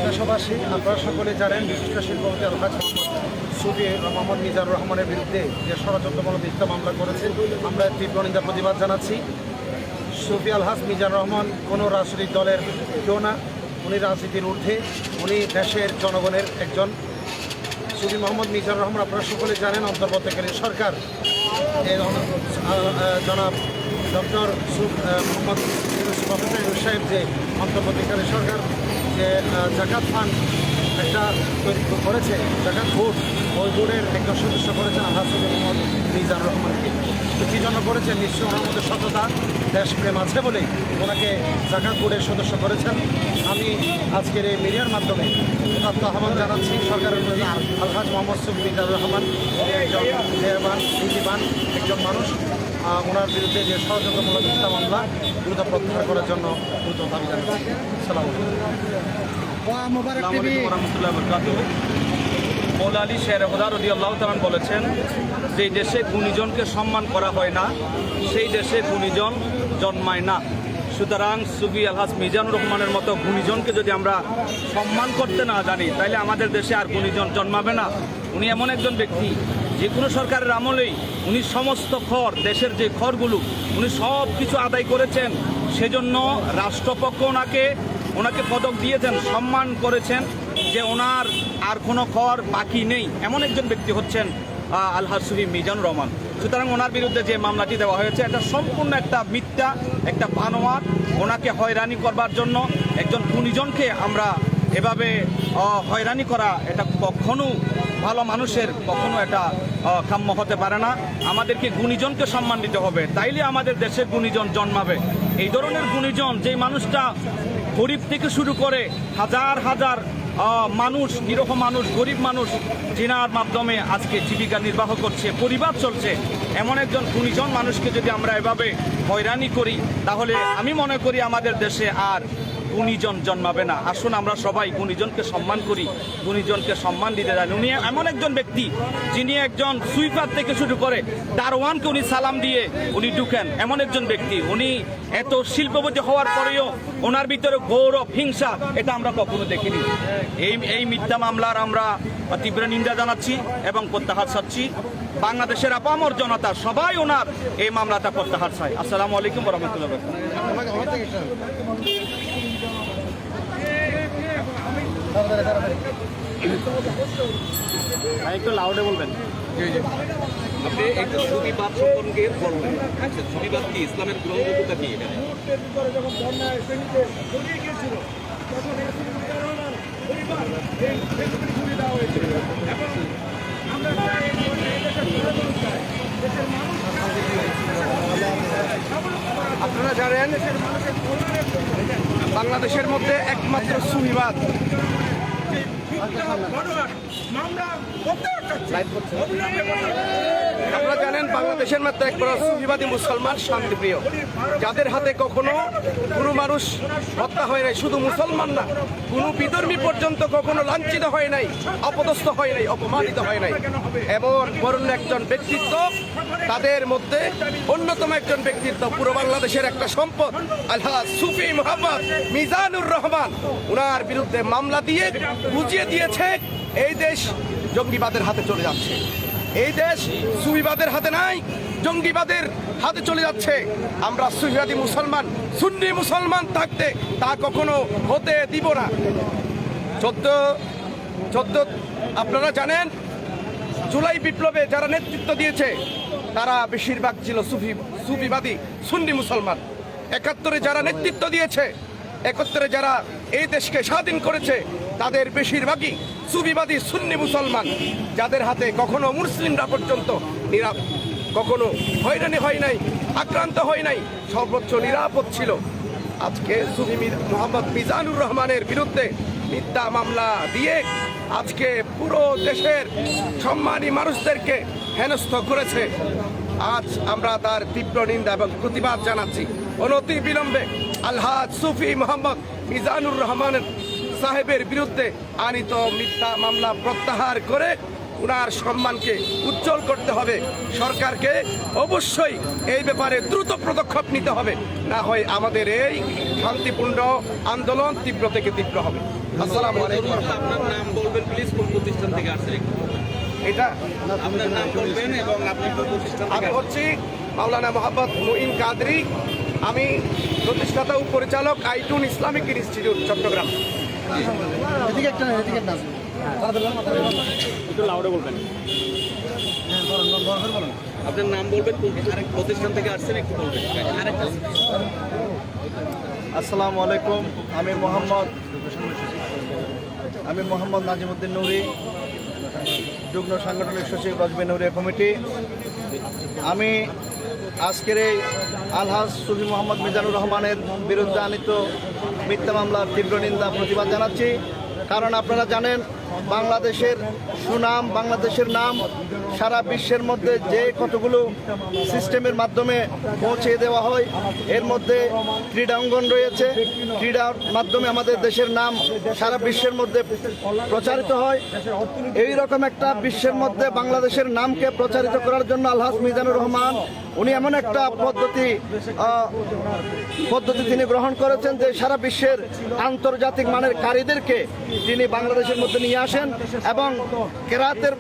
দেশবাসী, আপনারা সকলে জানেন বিশিষ্ট শিল্পপতি আলহাজ সুফি মোহাম্মদ মিজানুর রহমানের বিরুদ্ধে যে ষড়যন্ত্রমূলক মিথ্যা মামলা করেছে, আমরা তীব্র নিন্দা প্রতিবাদ জানাচ্ছি। সুফি আলহাজ মিজানুর রহমান কোনো রাজনৈতিক দলের কেউ না, উনি রাজনীতির ঊর্ধ্বে, উনি দেশের জনগণের একজন। সুফি মোহাম্মদ মিজানুর রহমান আপনারা সকলে জানেন অন্তর্বর্তীকালীন সরকার জনাব ডক্টর মোহাম্মদ প্রফেসর ইউনূস সাহেব যে অন্তর্বর্তীকালীন সরকার যে জাকাত ফান্ড একটা তৈরি করেছে, জাকাত বোর্ড, ওই বোর্ডের একজন সদস্য করেছেন আলহাজ সুফি মোহাম্মদ মিজানুর রহমানকে। তো কী জন্য করেছেন? নিশ্চয়ই ওনার মধ্যে সততা, দেশপ্রেম আছে বলেই ওনাকে জাকাত বোর্ডের সদস্য করেছেন। আমি আজকের এই মিডিয়ার মাধ্যমে আহ্বান জানাচ্ছি সরকারের প্রতি, আলহাজ মোহাম্মদ সুফি মিজানুর রহমান একজন মেহরবান, নীতিবান একজন মানুষ। ওনার বিরুদ্ধে যে ষড়যন্ত্রমূলক মিথ্যা মামলা দ্রুত প্রত্যাহার করার জন্য দ্রুত দাবি জানাচ্ছি। সালাম মৌলা আলী শের হুদা রাদিয়াল্লাহু তাআলা বলেছেন, যে দেশে গুণীজনকে সম্মান করা হয় না সেই দেশে গুণীজন জন্মায় না। সুতরাং সুফি আলহাজ মিজানুর রহমানের মতো গুণীজনকে যদি আমরা সম্মান করতে না জানি, তাহলে আমাদের দেশে আর গুণীজন জন্মাবে না। উনি এমন একজন ব্যক্তি, যে কোনো সরকারের আমলেই উনি সমস্ত খর, দেশের যে খরগুলো উনি সব কিছু আদায় করেছেন। সেজন্য রাষ্ট্রপক্ষ ওনাকে পদক দিয়েছেন, সম্মান করেছেন, যে ওনার আর কোনো খর বাকি নেই। এমন একজন ব্যক্তি হচ্ছেন আলহাজ সুফি মিজানুর রহমান। সুতরাং ওনার বিরুদ্ধে যে মামলাটি দেওয়া হয়েছে, এটা সম্পূর্ণ একটা মিথ্যা, একটা বানোয়াট। ওনাকে হয়রানি করবার জন্য একজন গুণীজনকে আমরা এভাবে হয়রানি করা, এটা কখনো ভালো মানুষের কখনো এটা কাম্য হতে পারে না। আমাদেরকে গুণীজনকে সম্মান দিতে হবে, তাইলে আমাদের দেশের গুণীজন জন্মাবে। এই ধরনের গুণীজন, যে মানুষটা গরিব থেকে শুরু করে হাজার হাজার মানুষ, নিরহ মানুষ, গরিব মানুষ জিনার মাধ্যমে আজকে জীবিকা নির্বাহ করছে, পরিবার চলছে, এমন একজন গুণীজন মানুষকে যদি আমরা এভাবে হয়রানি করি, তাহলে আমি মনে করি আমাদের দেশে আর গুণীজন জন্মাবে না। আসুন আমরা সবাই গুণীজনকে সম্মান করি, গুণীজনকে সম্মান দিতে জানি। উনি এমন একজন ব্যক্তি যিনি একজন সুইপার থেকে শুরু করে দারোয়ানকে উনি সালাম দিয়ে উনি ঢুকেন, এমন একজন ব্যক্তি। উনি এত শিল্পপতি হওয়ার পরেও ওনার ভিতরে গৌরব, হিংসা এটা আমরা কখনো দেখিনি। এই মিথ্যা মামলার আমরা তীব্র নিন্দা জানাচ্ছি এবং প্রত্যাহার চাচ্ছি। বাংলাদেশের আপামর জনতা সবাই ওনার এই মামলাটা প্রত্যাহার চায়। আসসালামু আলাইকুম রহমতুল্লাহ। একটু লাউডে বলবেন। আপনি একটু সুবিবাদ সম্পর্কে বলবেন। আচ্ছা, সুবিবাদ কি? ইসলামের গ্রহণযোগ্যতা কি এখানে? আপনারা জানেন বাংলাদেশের মধ্যে একমাত্র সুফিবাদ আপনারা জানেন বাংলাদেশের মাত্র একমাত্র সুফিবাদী মুসলমান শান্তিপ্রিয়, যাদের হাতে কখনো কোনো মানুষ হত্যা হয় নাই। শুধু মুসলমান না, কোনো বিধর্মী পর্যন্ত কখনো লাঞ্ছিত হয় নাই, অপদস্থ হয় নাই, অপমানিত হয় নাই। এমন বরণ্য একজন ব্যক্তিত্ব, তাদের মধ্যে অন্যতম একজন ব্যক্তিত্ব, পুরো বাংলাদেশের একটা সম্পদ, আলহাজ সুফি মোহাম্মদ মিজানুর রহমান। ওনার বিরুদ্ধে মামলা দিয়ে বুঝিয়ে দিয়েছে এই দেশ জঙ্গিবাদের হাতে চলে যাচ্ছে। এই দেশ সুফিবাদের হাতে নাই, জঙ্গিবাদের হাতে চলে যাচ্ছে। আমরা সুফিবাদী মুসলমান, সুন্নি মুসলমান থাকতে তা কখনো হতে দিব না। আপনারা জানেন জুলাই বিপ্লবে যারা নেতৃত্ব দিয়েছে তারা বেশিরভাগ ছিল সুফিবাদী সুন্নি মুসলমান। ৭১-এ যারা নেতৃত্ব দিয়েছে, ৭১-এ যারা এই দেশকে স্বাধীন করেছে, তাদের বেশিরভাগই সুফিবাদী সুন্নি মুসলমান, যাদের হাতে কখনো মুসলিমরা পর্যন্ত কখনো হয়রানি হয় নাই, আক্রান্ত হয় নাই, সর্বোচ্চ নিরাপদ ছিল। আজকে সুফি মোহাম্মদ মিজানুর রহমানের বিরুদ্ধে মিথ্যা মামলা দিয়ে আজকে পুরো দেশের সম্মানী মানুষদেরকে হেনস্থ করেছে। আজ আমরা তার তীব্র নিন্দা এবং প্রতিবাদ জানাচ্ছি। অনতি বিলম্বে আলহাজ সুফি মোহাম্মদ মিজানুর রহমান সাহেবের বিরুদ্ধে আনিত মিথ্যা মামলা প্রত্যাহার করে উনার সম্মানকে উজ্জ্বল করতে হবে। সরকারকে অবশ্যই এই ব্যাপারে দ্রুত পদক্ষেপ নিতে হবে, না হয় আমাদের এই শান্তিপূর্ণ আন্দোলন তীব্র থেকে তীব্র হবে। আসসালামু আলাইকুম। আপনার নাম বলবেন প্লিজ, কোন প্রতিষ্ঠান থেকে আসছেন? এটা আপনার নাম বলবেন এবং আপনি কোন প্রতিষ্ঠান থেকে আমি আসছেন? হচ্ছি মাওলানা মোহাম্মদ মুইন কাদরি। আমি প্রতিষ্ঠাতা ও পরিচালক আইটুন ইসলামিক ইনস্টিটিউট, চট্টগ্রাম। একটু লাউডে বলবেন। আপনার নাম বলবেন, কোন প্রতিষ্ঠান থেকে আসছেন একটু বলবেন। আসসালামু আলাইকুম। আমি মোহাম্মদ নাজিমউদ্দিন নুরি, যুগ্ম সাংগঠনিক সচিব রজবে নুরিয়া কমিটি। আমি আজকের এই আলহাজ সুফি মোহাম্মদ মিজানুর রহমানের বিরুদ্ধে আনিত মিথ্যা মামলার তীব্র নিন্দা প্রতিবাদ জানাচ্ছি। কারণ আপনারা জানেন বাংলাদেশের সুনাম, বাংলাদেশের নাম সারা বিশ্বের মধ্যে যে কতগুলো সিস্টেমের মাধ্যমে পৌঁছে দেওয়া হয়, এর মধ্যে ক্রীড়া অঙ্গন রয়েছে। ক্রীড়ার মাধ্যমে আমাদের দেশের নাম সারা বিশ্বের মধ্যে প্রচারিত হয়। এই রকম একটা বিশ্বের মধ্যে বাংলাদেশের নামকে প্রচারিত করার জন্য আলহাজ মিজানুর রহমান উনি এমন একটা পদ্ধতি তিনি গ্রহণ করেছেন যে সারা বিশ্বের আন্তর্জাতিক মানের কারিদেরকে তিনি বাংলাদেশের মধ্যে নিয়ে আসেন এবং কেরাতের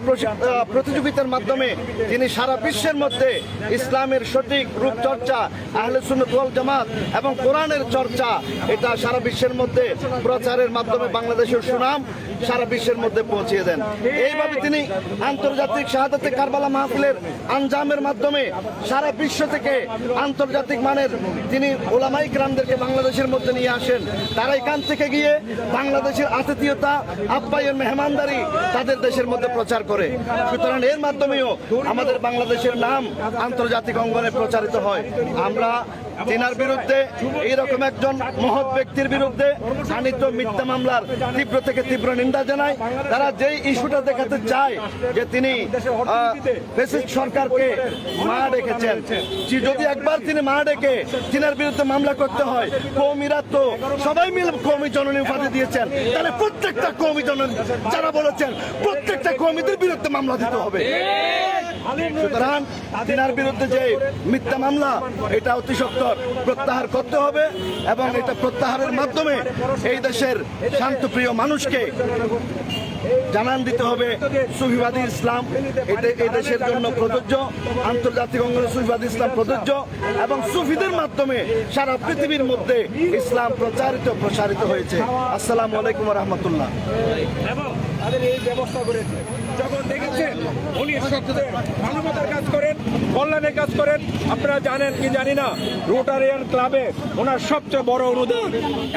প্রতিযোগিতার মাধ্যমে তিনি সারা বিশ্বের মধ্যে ইসলামের সঠিক রূপচর্চা, আহলে সুন্নাত ওয়াল জামাত এবং কোরআনের চর্চা, এটা সারা বিশ্বের মধ্যে প্রচারের মাধ্যমে বাংলাদেশের সুনাম সারা বিশ্বের মধ্যে পৌঁছিয়ে দেন। এইভাবে তিনি আন্তর্জাতিক শাহাদাতে কারবালা মাহফিলের আঞ্জামের মাধ্যমে সারা বিশ্ব থেকে আন্তর্জাতিক মানের তিনি ওলামাই কিরামদেরকে বাংলাদেশের মধ্যে নিয়ে আসেন। তারা এখান থেকে গিয়ে বাংলাদেশের আতিথেয়তা, আপ্যায়ন, মেহমানদারি তাদের দেশের মধ্যে প্রচার করে। সুতরাং এর মাধ্যমেও আমাদের বাংলাদেশের নাম আন্তর্জাতিক অঙ্গনে প্রচারিত হয়। আমরা তিনার বিরুদ্ধে এইরকম একজন মহৎ ব্যক্তির বিরুদ্ধে আনিত মিথ্যা মামলার তীব্র থেকে তীব্র নিন্দা জানায়। তারা যেই ইস্যুটা দেখাতে চায় যে তিনি ফ্যাসিস্ট সরকারকে মা ডেকেছেন, যদি একবার তিনি মা ডেকে তিনার বিরুদ্ধে মামলা করতে হয়, কৌমিরা তো সবাই মিলে কৌমি জননী উপাধি দিয়েছেন, তাহলে প্রত্যেকটা কৌমি জননী যারা বলেছেন প্রত্যেকটা কৌমিদের বিরুদ্ধে মামলা দিতে হবে। সুতরাং তিনার বিরুদ্ধে যে মিথ্যা মামলা এটা অতি সত্বর প্রত্যাহার করতে হবে এবং এটা প্রত্যাহারের মাধ্যমে এই দেশের শান্তপ্রিয় মানুষকে জানান দিতে হবে সুফিবাদী ইসলাম এই দেশের জন্য প্রযোজ্য, আন্তর্জাতিক অঙ্গনে সুফিবাদী ইসলাম প্রযোজ্য এবং সুফিদের মাধ্যমে সারা পৃথিবীর মধ্যে ইসলাম প্রসারিত হয়েছে। আসসালামু আলাইকুম ওয়া রাহমাতুল্লাহ। এবং তাদের এই ব্যবস্থা করেছে যখন দেখেছেন উনি সত্যি মানবতার কাজ করেন, কল্যাণের কাজ করেন। আপনারা জানেন কি জানি না, রোটারিয়ান ক্লাবে ওনার সবচেয়ে বড় অনুদান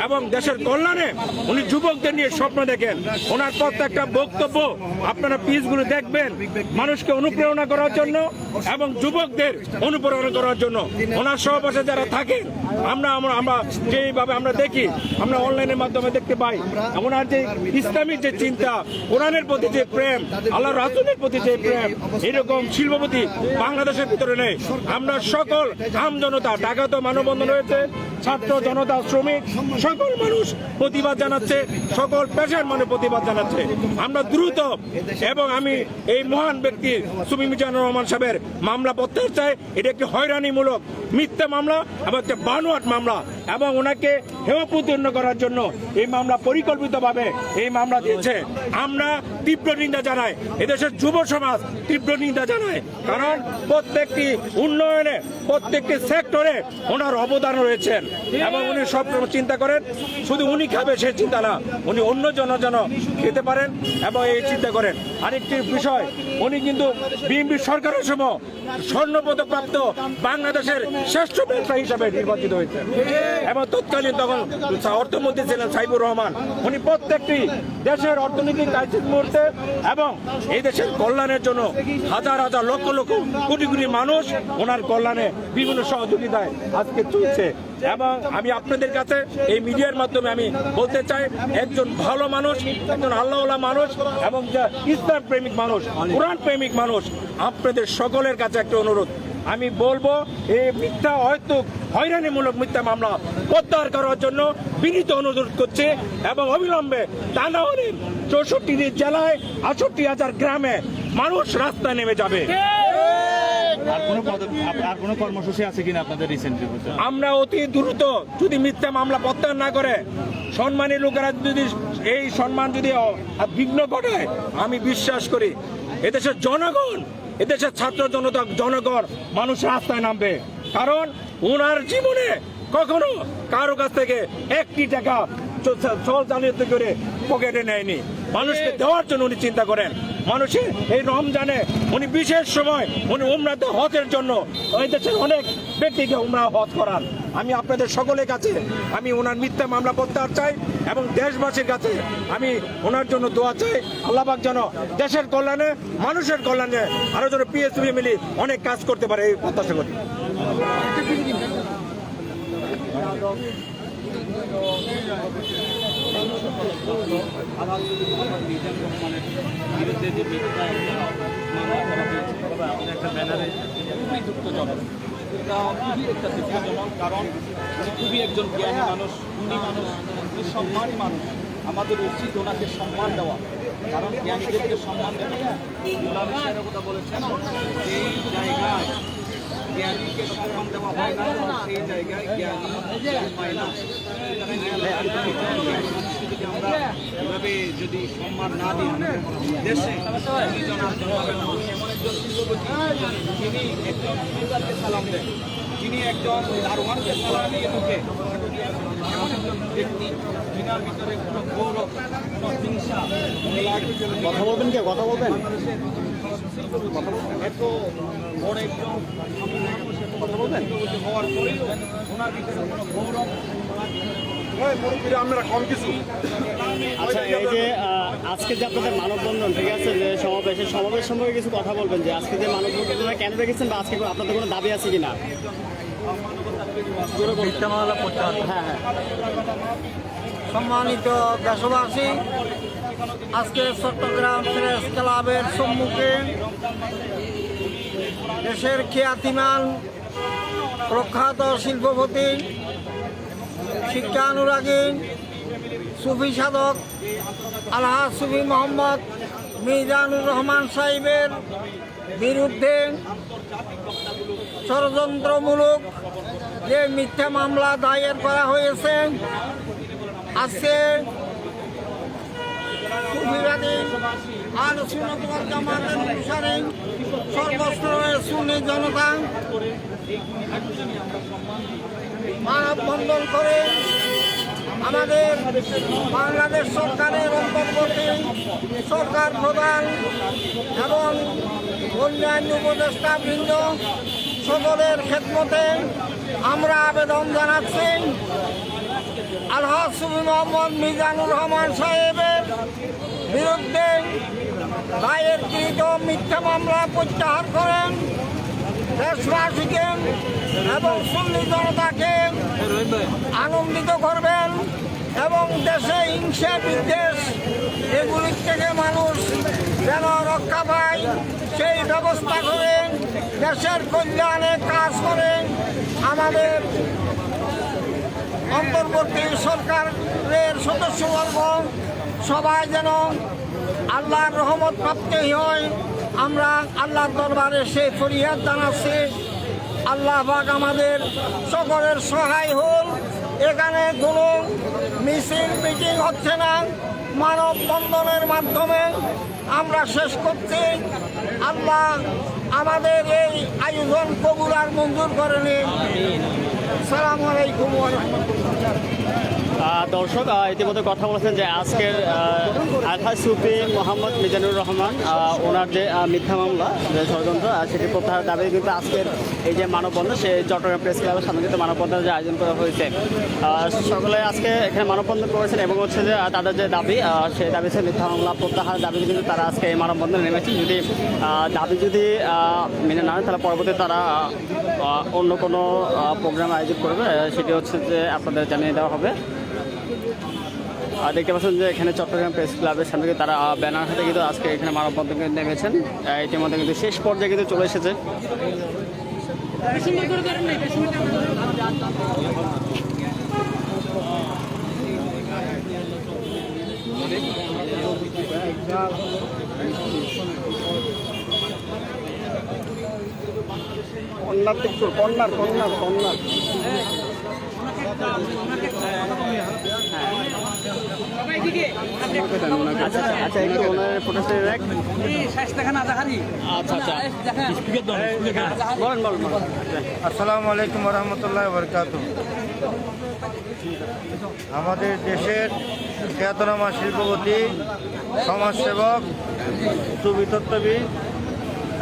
এবং দেশের কল্যাণে উনি যুবকদের নিয়ে স্বপ্ন দেখেন। ওনার প্রত্যেকটা বক্তব্য আপনারা পিসগুলো দেখবেন মানুষকে অনুপ্রেরণা করার জন্য এবং যুবকদের অনুপ্রেরণা করার জন্য। ওনার সহপাঠে যারা থাকেন আমরা যেইভাবে আমরা দেখি, আমরা অনলাইনের মাধ্যমে দেখতে পাই ওনার যে ইসলামিক যে চিন্তা, কোরআনের প্রতি যে প্রেম, আল্লাহ রাসূলের প্রতি যে প্রেম, এরকম শিল্পপতি বাংলাদেশের ভিতরে নেই। আমরা সকল আম জনতা, ঢাকা তো মানববন্ধন রয়েছে, ছাত্র জনতা, শ্রমিক সকল মানুষ প্রতিবাদ জানাচ্ছে, সকল পেশার মানুষ প্রতিবাদ জানাচ্ছে। আমরা দ্রুত এবং আমি এই মহান ব্যক্তি সুফি মিজানুর রহমান সাহেবের মামলা প্রত্যাহার চাই। এটা একটি হয়রানিমূলক মিথ্যা মামলা এবং একটা বানোয়াট মামলা এবং ওনাকে হেয় প্রতিপন্ন করার জন্য এই মামলা পরিকল্পিতভাবে এই মামলা দিয়েছে। আমরা তীব্র নিন্দা জানাই, এদেশের যুব সমাজ তীব্র নিন্দা জানায়, কারণ প্রত্যেকটি উন্নয়নে প্রত্যেকটি সেক্টরে ওনার অবদান রয়েছেন এবং উনি সব চিন্তা করেন শুধু উনি খাবে সে চিন্তা না, উনি অন্য জন খেতে পারেন এবং এই চিন্তা করেন। আরেকটি বিষয়, উনি কিন্তু বিএনপি সরকারের সময় স্বর্ণপদক প্রাপ্ত বাংলাদেশের শ্রেষ্ঠ ব্যবসায়ী হিসাবে নির্বাচিত হয়েছে এবং তৎকালীন তখন অর্থমন্ত্রী ছিলেন সাইফুর রহমান। উনি প্রত্যেকটি দেশের অর্থনৈতিক ক্রাইসিস মুহূর্তে এবং এই দেশের কল্যাণের জন্য হাজার হাজার লক্ষ লক্ষ কোটি কোটি মানুষ ওনার কল্যাণে বিভিন্ন সহযোগিতায় আজকে চলছে। এবং আমি আপনাদের কাছে এই মিডিয়ার মাধ্যমে আমি বলতে চাই, একজন ভালো মানুষ, একজন আল্লাহওয়ালা মানুষ এবং ইসলাম প্রেমিক মানুষ, কোরআন প্রেমিক মানুষ, আপনাদের সকলের কাছে একটা অনুরোধ আমি বলবো, এই মিথ্যা হয়রানিমূলক মিথ্যা মামলা প্রত্যাহার করার জন্য বিনীত অনুরোধ করছে এবং অবিলম্বে তা না হলে 64 জেলায় 68,000 গ্রামে মানুষ রাস্তায় নেমে যাবে। আর কোনো কর্মসূচি আছে কিনা আপনাদের রিসেন্টলি? আমরা অতি দ্রুত যদি মিথ্যা মামলা প্রত্যাহার না করে, সম্মানী লোকেরা যদি এই সম্মান যদি বিঘ্ন ঘটায়, আমি বিশ্বাস করি এদেশের জনগণ, এদেশের ছাত্র জনতা, জনগণ মানুষ রাস্তায় নামবে। কারণ ওনার জীবনে কখনো কারো কাছ থেকে একটি টাকা চল চালিত করে পকেটে নেয়নি, মানুষকে দেওয়ার জন্য উনি চিন্তা করেন। মানুষের এই রমজানে উনি বিশেষ সময় উনি উমরাতে হজের জন্য ওই দেশের অনেক ব্যক্তিকে উমরা হজ করান। আমি আপনাদের সকলের কাছে আমি ওনার মিথ্যা মামলা প্রত্যাহার চাই এবং দেশবাসীর কাছে আমি ওনার জন্য দোয়া চাই। আল্লাহ পাক যেন দেশের কল্যাণে, মানুষের কল্যাণে আরো যেন পিএসপি মিলে অনেক কাজ করতে পারে, এই প্রত্যাশা করি। বিরুদ্ধে যে মিথ্যা মামলা করা হয়েছে একটা ব্যানারে খুবই দুঃখজনক, এটা খুবই একটা দুঃখজনক। কারণ উনি খুবই একজন জ্ঞানী মানুষ, উনি মানুষ, উনি সম্মানী মানুষ। আমাদের উচিত ওনাকে সম্মান দেওয়া, কারণ জ্ঞানীদেরকে সম্মান দেওয়া। ওনার কথা বলেছেন, এই জায়গায় জ্ঞানীকে সম্মান দেওয়া হয় না, সেই জায়গায় জ্ঞানী হয় না। আমরা এভাবে যদি সম্মান না দিই দেশে, এমন একজন শিল্পপতি যিনি একজন সরকারকে সালাম দেন, যিনি একজন দারোয়ানকে সালাম দিয়ে ঢুকে, এমন একজন ব্যক্তি যিনার ভিতরে কোনো গৌরব, কোনো হিংসা, কথা বলবেন কে? কথা বলবেন? এত বড় একজন কথা বলবেন হওয়ার পরেও ওনার ভিতরে কোনো গৌরব, আচ্ছা, এই যে আজকে যে আপনাদের মানববন্ধন, ঠিক আছে, যে সমাবেশ সম্পর্কে কিছু কথা বলবেন, যে আজকে যে মানববন্ধন কেন রেখেছেন বা আজকে আপনাদের কোনো দাবি আছে কিনা? মিথ্যা মামলা প্রত্যাহার। হ্যাঁ। সম্মানিত দেশবাসী, আজকে চট্টগ্রাম প্রেস ক্লাবের সম্মুখে দেশের খ্যাতিমান প্রখ্যাত শিল্পপতি, শিক্ষানুরাগী, সুফি সাধক আলহাজ সুফি মোহাম্মদ মিজানুর রহমান সাহেবের বিরুদ্ধে ষড়যন্ত্রমূলক যে মিথ্যা মামলা দায়ের করা হয়েছে, আজকে সুফিবাদী আর সুন্নাত ওয়াল জামাতের অনুসারী সর্বস্তরের সুন্নি জনতা মানববন্ধন করে আমাদের বাংলাদেশ সরকারের অন্তর্বর্তী সরকার প্রধান এবং অন্যান্য উপদেষ্টাবৃন্দ সকলের খেদমতে আমরা আবেদন জানাচ্ছি আলহাজ সুফি মোহাম্মদ মিজানুর রহমান সাহেবের বিরুদ্ধে দায়েরকৃত মিথ্যা মামলা প্রত্যাহার করেন, দেশবাসীকে এবং সুন্নি জনতাকে আনন্দিত করবেন এবং দেশে হিংসা বিদ্বেষ এগুলির থেকে মানুষ যেন রক্ষা পায় সেই ব্যবস্থা করে দেশের কল্যাণে কাজ করে আমাদের অন্তর্বর্তী সরকারের সদস্যবর্গ সবাই যেন আল্লাহর রহমত প্রাপ্তি হয়। আমরা আল্লাহর দরবারে সে ফরিয়াদ জানাচ্ছি, আল্লাহ পাক আমাদের সকলের সহায় হল। এখানে কোনো মিছিল মিটিং হচ্ছে না, মানববন্ধনের মাধ্যমে আমরা শেষ করছি। আল্লাহ আমাদের এই আয়োজন কবুল আর মঞ্জুর করে নিন। আসসালামু আলাইকুম ওয়া রাহমাতুল্লাহ। দর্শক ইতিমধ্যে কথা বলেছেন যে আজকের আলহাজ সুফি মোহাম্মদ মিজানুর রহমান ওনার যে মিথ্যা মামলা যে ষড়যন্ত্র সেটি প্রত্যাহার দাবি কিন্তু আজকের এই যে মানববন্ধন সেই চট্টগ্রাম প্রেস ক্লাবের সামনে কিন্তু মানববন্ধনের যে আয়োজন করা হয়েছে, সকলে আজকে এখানে মানববন্ধন করেছেন এবং হচ্ছে যে তাদের যে দাবি সেই দাবি হচ্ছে মিথ্যা মামলা প্রত্যাহার দাবি কিন্তু তারা আজকে এই মানববন্ধনে নেমেছেন। যদি দাবি যদি মেনে না নেন তাহলে পরবর্তী তারা অন্য কোনো প্রোগ্রাম আয়োজন করবে, সেটি হচ্ছে যে আপনাদের জানিয়ে দেওয়া হবে। দেখতে পাচ্ছেন যে এখানে চট্টগ্রাম প্রেস ক্লাবের সামনে তারা ব্যানার হাতে কিন্তু আজকে এখানে মানববন্ধনে নেমেছেন। ইতিমধ্যে কিন্তু শেষ পর্যায়ে কিন্তু চলে এসেছে। কন্যার দেখছো কন্যার কন্যার কন্যার আচ্ছা একটু ওনার ফটোটা দেখ। আচ্ছা আচ্ছা বলেন বলেন বলেন। আসসালামু আলাইকুম রহমতুল্লাহ বরকাত। আমাদের দেশের খ্যাতনামা শিল্পপতি, সমাজসেবক, সুবিতত্ত্ববিদ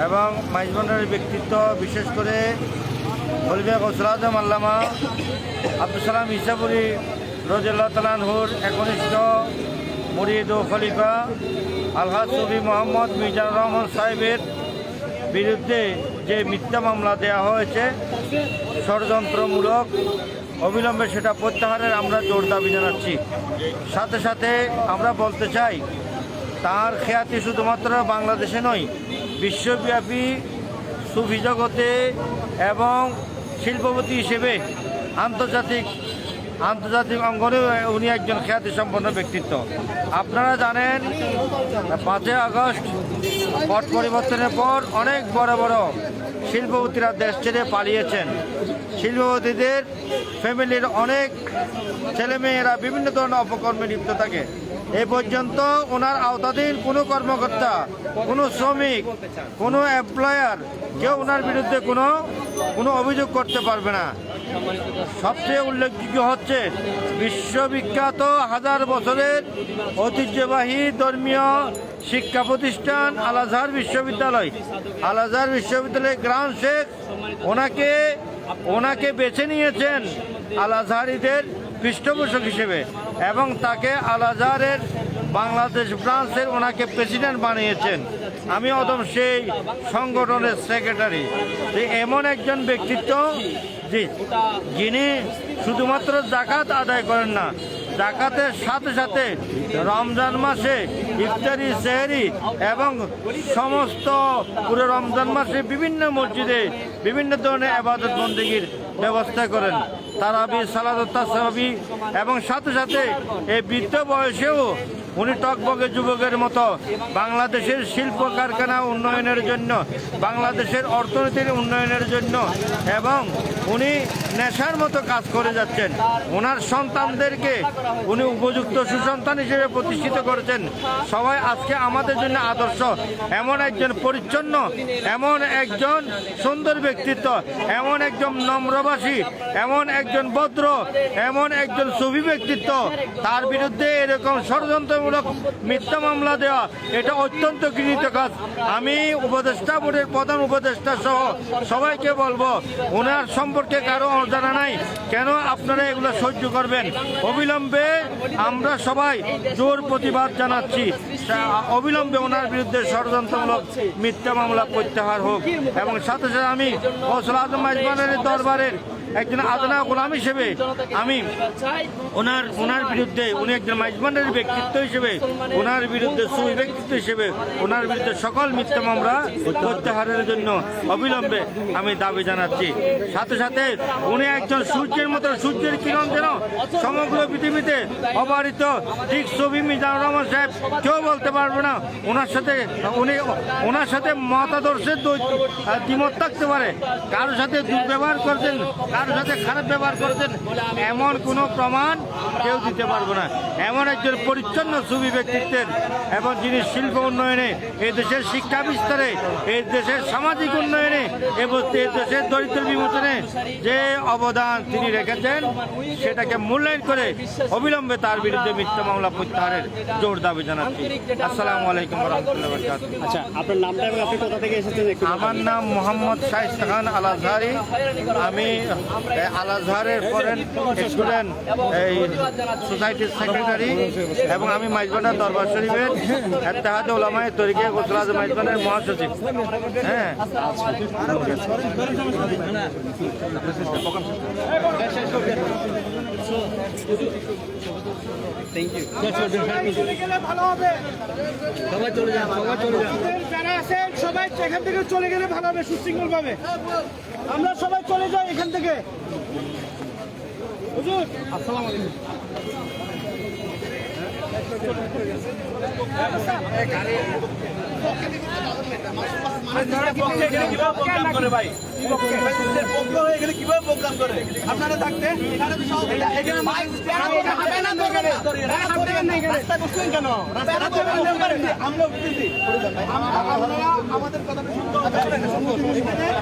এবং মাইজবান্ডারের ব্যক্তিত্ব, বিশেষ করে খলিফা গৌসুল আজম আল্লামা আব্দুল সালাম ইসাপুরি রাদিয়াল্লাহু তাআলা আনহুর একনিষ্ঠ মুরিদ ও খলিফা আলহাজ সুফি মোহাম্মদ মিজানুর রহমান সাহেবের বিরুদ্ধে যে মিথ্যা মামলা দেওয়া হয়েছে ষড়যন্ত্রমূলক, অবিলম্বে সেটা প্রত্যাহারের আমরা জোর দাবি জানাচ্ছি। সাথে সাথে আমরা বলতে চাই তার খ্যাতি শুধুমাত্র বাংলাদেশে নয়, বিশ্বব্যাপী সুফি জগতে এবং শিল্পপতি হিসেবে আন্তর্জাতিক অঙ্গনে উনি একজন খ্যাতিসম্পন্ন ব্যক্তিত্ব। আপনারা জানেন 5 আগস্ট পট পরিবর্তনের পর অনেক বড় বড় শিল্পপতিরা দেশ ছেড়ে পালিয়েছেন। শিল্পপতিদের ফ্যামিলির অনেক ছেলেমেয়েরা বিভিন্ন ধরনের অপকর্মে লিপ্ত থাকে। এ পর্যন্ত ওনার আওতাধীন কোনো কর্মকর্তা, কোনো শ্রমিক, কোনো এমপ্লয়ার কেউ ওনার বিরুদ্ধে কোনো অভিযোগ করতে পারবে না। সবচেয়ে উল্লেখযোগ্য হচ্ছে বিশ্ববিখ্যাত হাজার বছরের ঐতিহ্যবাহী ধর্মীয় শিক্ষা প্রতিষ্ঠান আল আজহার বিশ্ববিদ্যালয়। আল আজহার বিশ্ববিদ্যালয়ের গ্রান্ড শেখ ওনাকে বেছে নিয়েছেন আল আজহারিদের পৃষ্ঠপোষক হিসেবে এবং তাকে আল আজহারের বাংলাদেশ ব্রাঞ্চের ওনাকে প্রেসিডেন্ট বানিয়েছেন। আমি অদম সেই সংগঠনের সেক্রেটারি। এমন একজন ব্যক্তিত্ব যিনি শুধুমাত্র জাকাত আদায় করেন না, জাকাতের সাথে সাথে রমজান মাসে ইফতারি, সেহরি এবং সমস্ত পুরো রমজান মাসে বিভিন্ন মসজিদে বিভিন্ন ধরনের ইবাদত বন্দেগীর ব্যবস্থা করেন। তারাবি, সালাত, তাসবিহ এবং সাথে সাথে এই বৃদ্ধ বয়সেও উনি টকবগে যুবকের মতো বাংলাদেশের শিল্প কারখানা উন্নয়নের জন্য, বাংলাদেশের অর্থনীতির উন্নয়নের জন্য এবং উনি নেশার মতো কাজ করে যাচ্ছেন। ওনার সন্তানদেরকে উনি উপযুক্ত সুসন্তান হিসেবে প্রতিষ্ঠিত করেছেন। সবাই আজকে আমাদের জন্য আদর্শ। এমন একজন পরিচ্ছন্ন, এমন একজন সুন্দর ব্যক্তিত্ব, এমন একজন নম্রভাষী, এমন একজন ভদ্র, এমন একজন সুফি ব্যক্তিত্ব, তার বিরুদ্ধে এরকম ষড়যন্ত্রমূলক মিথ্যা মামলা দেওয়া এটা অত্যন্ত ঘৃণিত কাজ। আমি উপদেষ্টা বোর্ডের প্রধান উপদেষ্টা সহ সবাইকে বলবো, ওনার সম্পর্কে কারো অজানা নাই, কেন আপনারা এগুলো সহ্য করবেন? অবিলম্বে আমরা সবাই জোর প্রতিবাদ জানাচ্ছি, অবিলম্বে ওনার বিরুদ্ধে ষড়যন্ত্রমূলক মিথ্যা মামলা প্রত্যাহার হোক। এবং সাথে সাথে আমি গৌসুল আজম মাইজবানের দরবারের একজন আদনা গোলাম হিসেবে আমি ওনার বিরুদ্ধে, উনি একজন মাইজবানের ব্যক্তিত্ব হিসেবে, ওনার বিরুদ্ধে সুই ব্যক্তিত্ব হিসেবে ওনার বিরুদ্ধে সকল মিথ্যা মামলা প্রত্যাহারের জন্য অবিলম্বে আমি দাবি জানাচ্ছি। সাথে সাথে উনি একজন সূর্যের মতো, সূর্যের কিরণ যেন সমগ্র পৃথিবীতে অবারিত, ঠিক ছবি মিজানুর রহমান সাহেব কেউ বলতে পারবে না ওনার সাথে মতাদর্শের দ্বিমত থাকতে পারে, কারোর সাথে দুর্ব্যবহার করছেন, কারোর সাথে খারাপ ব্যবহার করছেন, এমন কোনো প্রমাণ কেউ দিতে পারবে না। এমন একজন পরিচ্ছন্ন সুফি ব্যক্তিত্বের এবং যিনি শিল্প উন্নয়নে, এই দেশের শিক্ষা বিস্তারে, এই দেশের সামাজিক উন্নয়নে এবং এই দেশের দরিদ্র বিমোচনে যে অবদান তিনি রেখেছেন সেটাকে মূল্যায়ন করে অবিলম্বে তার বিরুদ্ধে মিথ্যা মামলা প্রত্যাহারের জোর দাবি জানাচ্ছি। আসসালামু আলাইকুম ওয়া রাহমাতুল্লাহি ওয়া বারাকাতুহু। আচ্ছা, আপনার নামটা এবং আপনি কোথা থেকে এসেছেন একটু? আমার নাম মোহাম্মদ শায়েস্তা খান আল আজহারি। আমি আল আজহারের ফরেন স্টুডেন্ট এই সোসাইটির সেক্রেটারি এবং আমি মাইজবান্ডার দরবার শরীফের ইত্তেহাদে উলামায়ে তরিকা গৌসুল আজম মাইজবান্ডার মহাসচিব। হ্যাঁ, সবাই চলে যান, যারা আছেন সবাই এখান থেকে চলে গেলে ভালো হবে, সুশৃঙ্খল ভাবে আমরা সবাই চলে যাই এখান থেকে। হুজুর আসসালামু আলাইকুম। আপনারা থাকতে এখানে তো সব এখানে মাইক হবে না, দরকার কেন আমরা আমাদের কথা শুনতে হবে।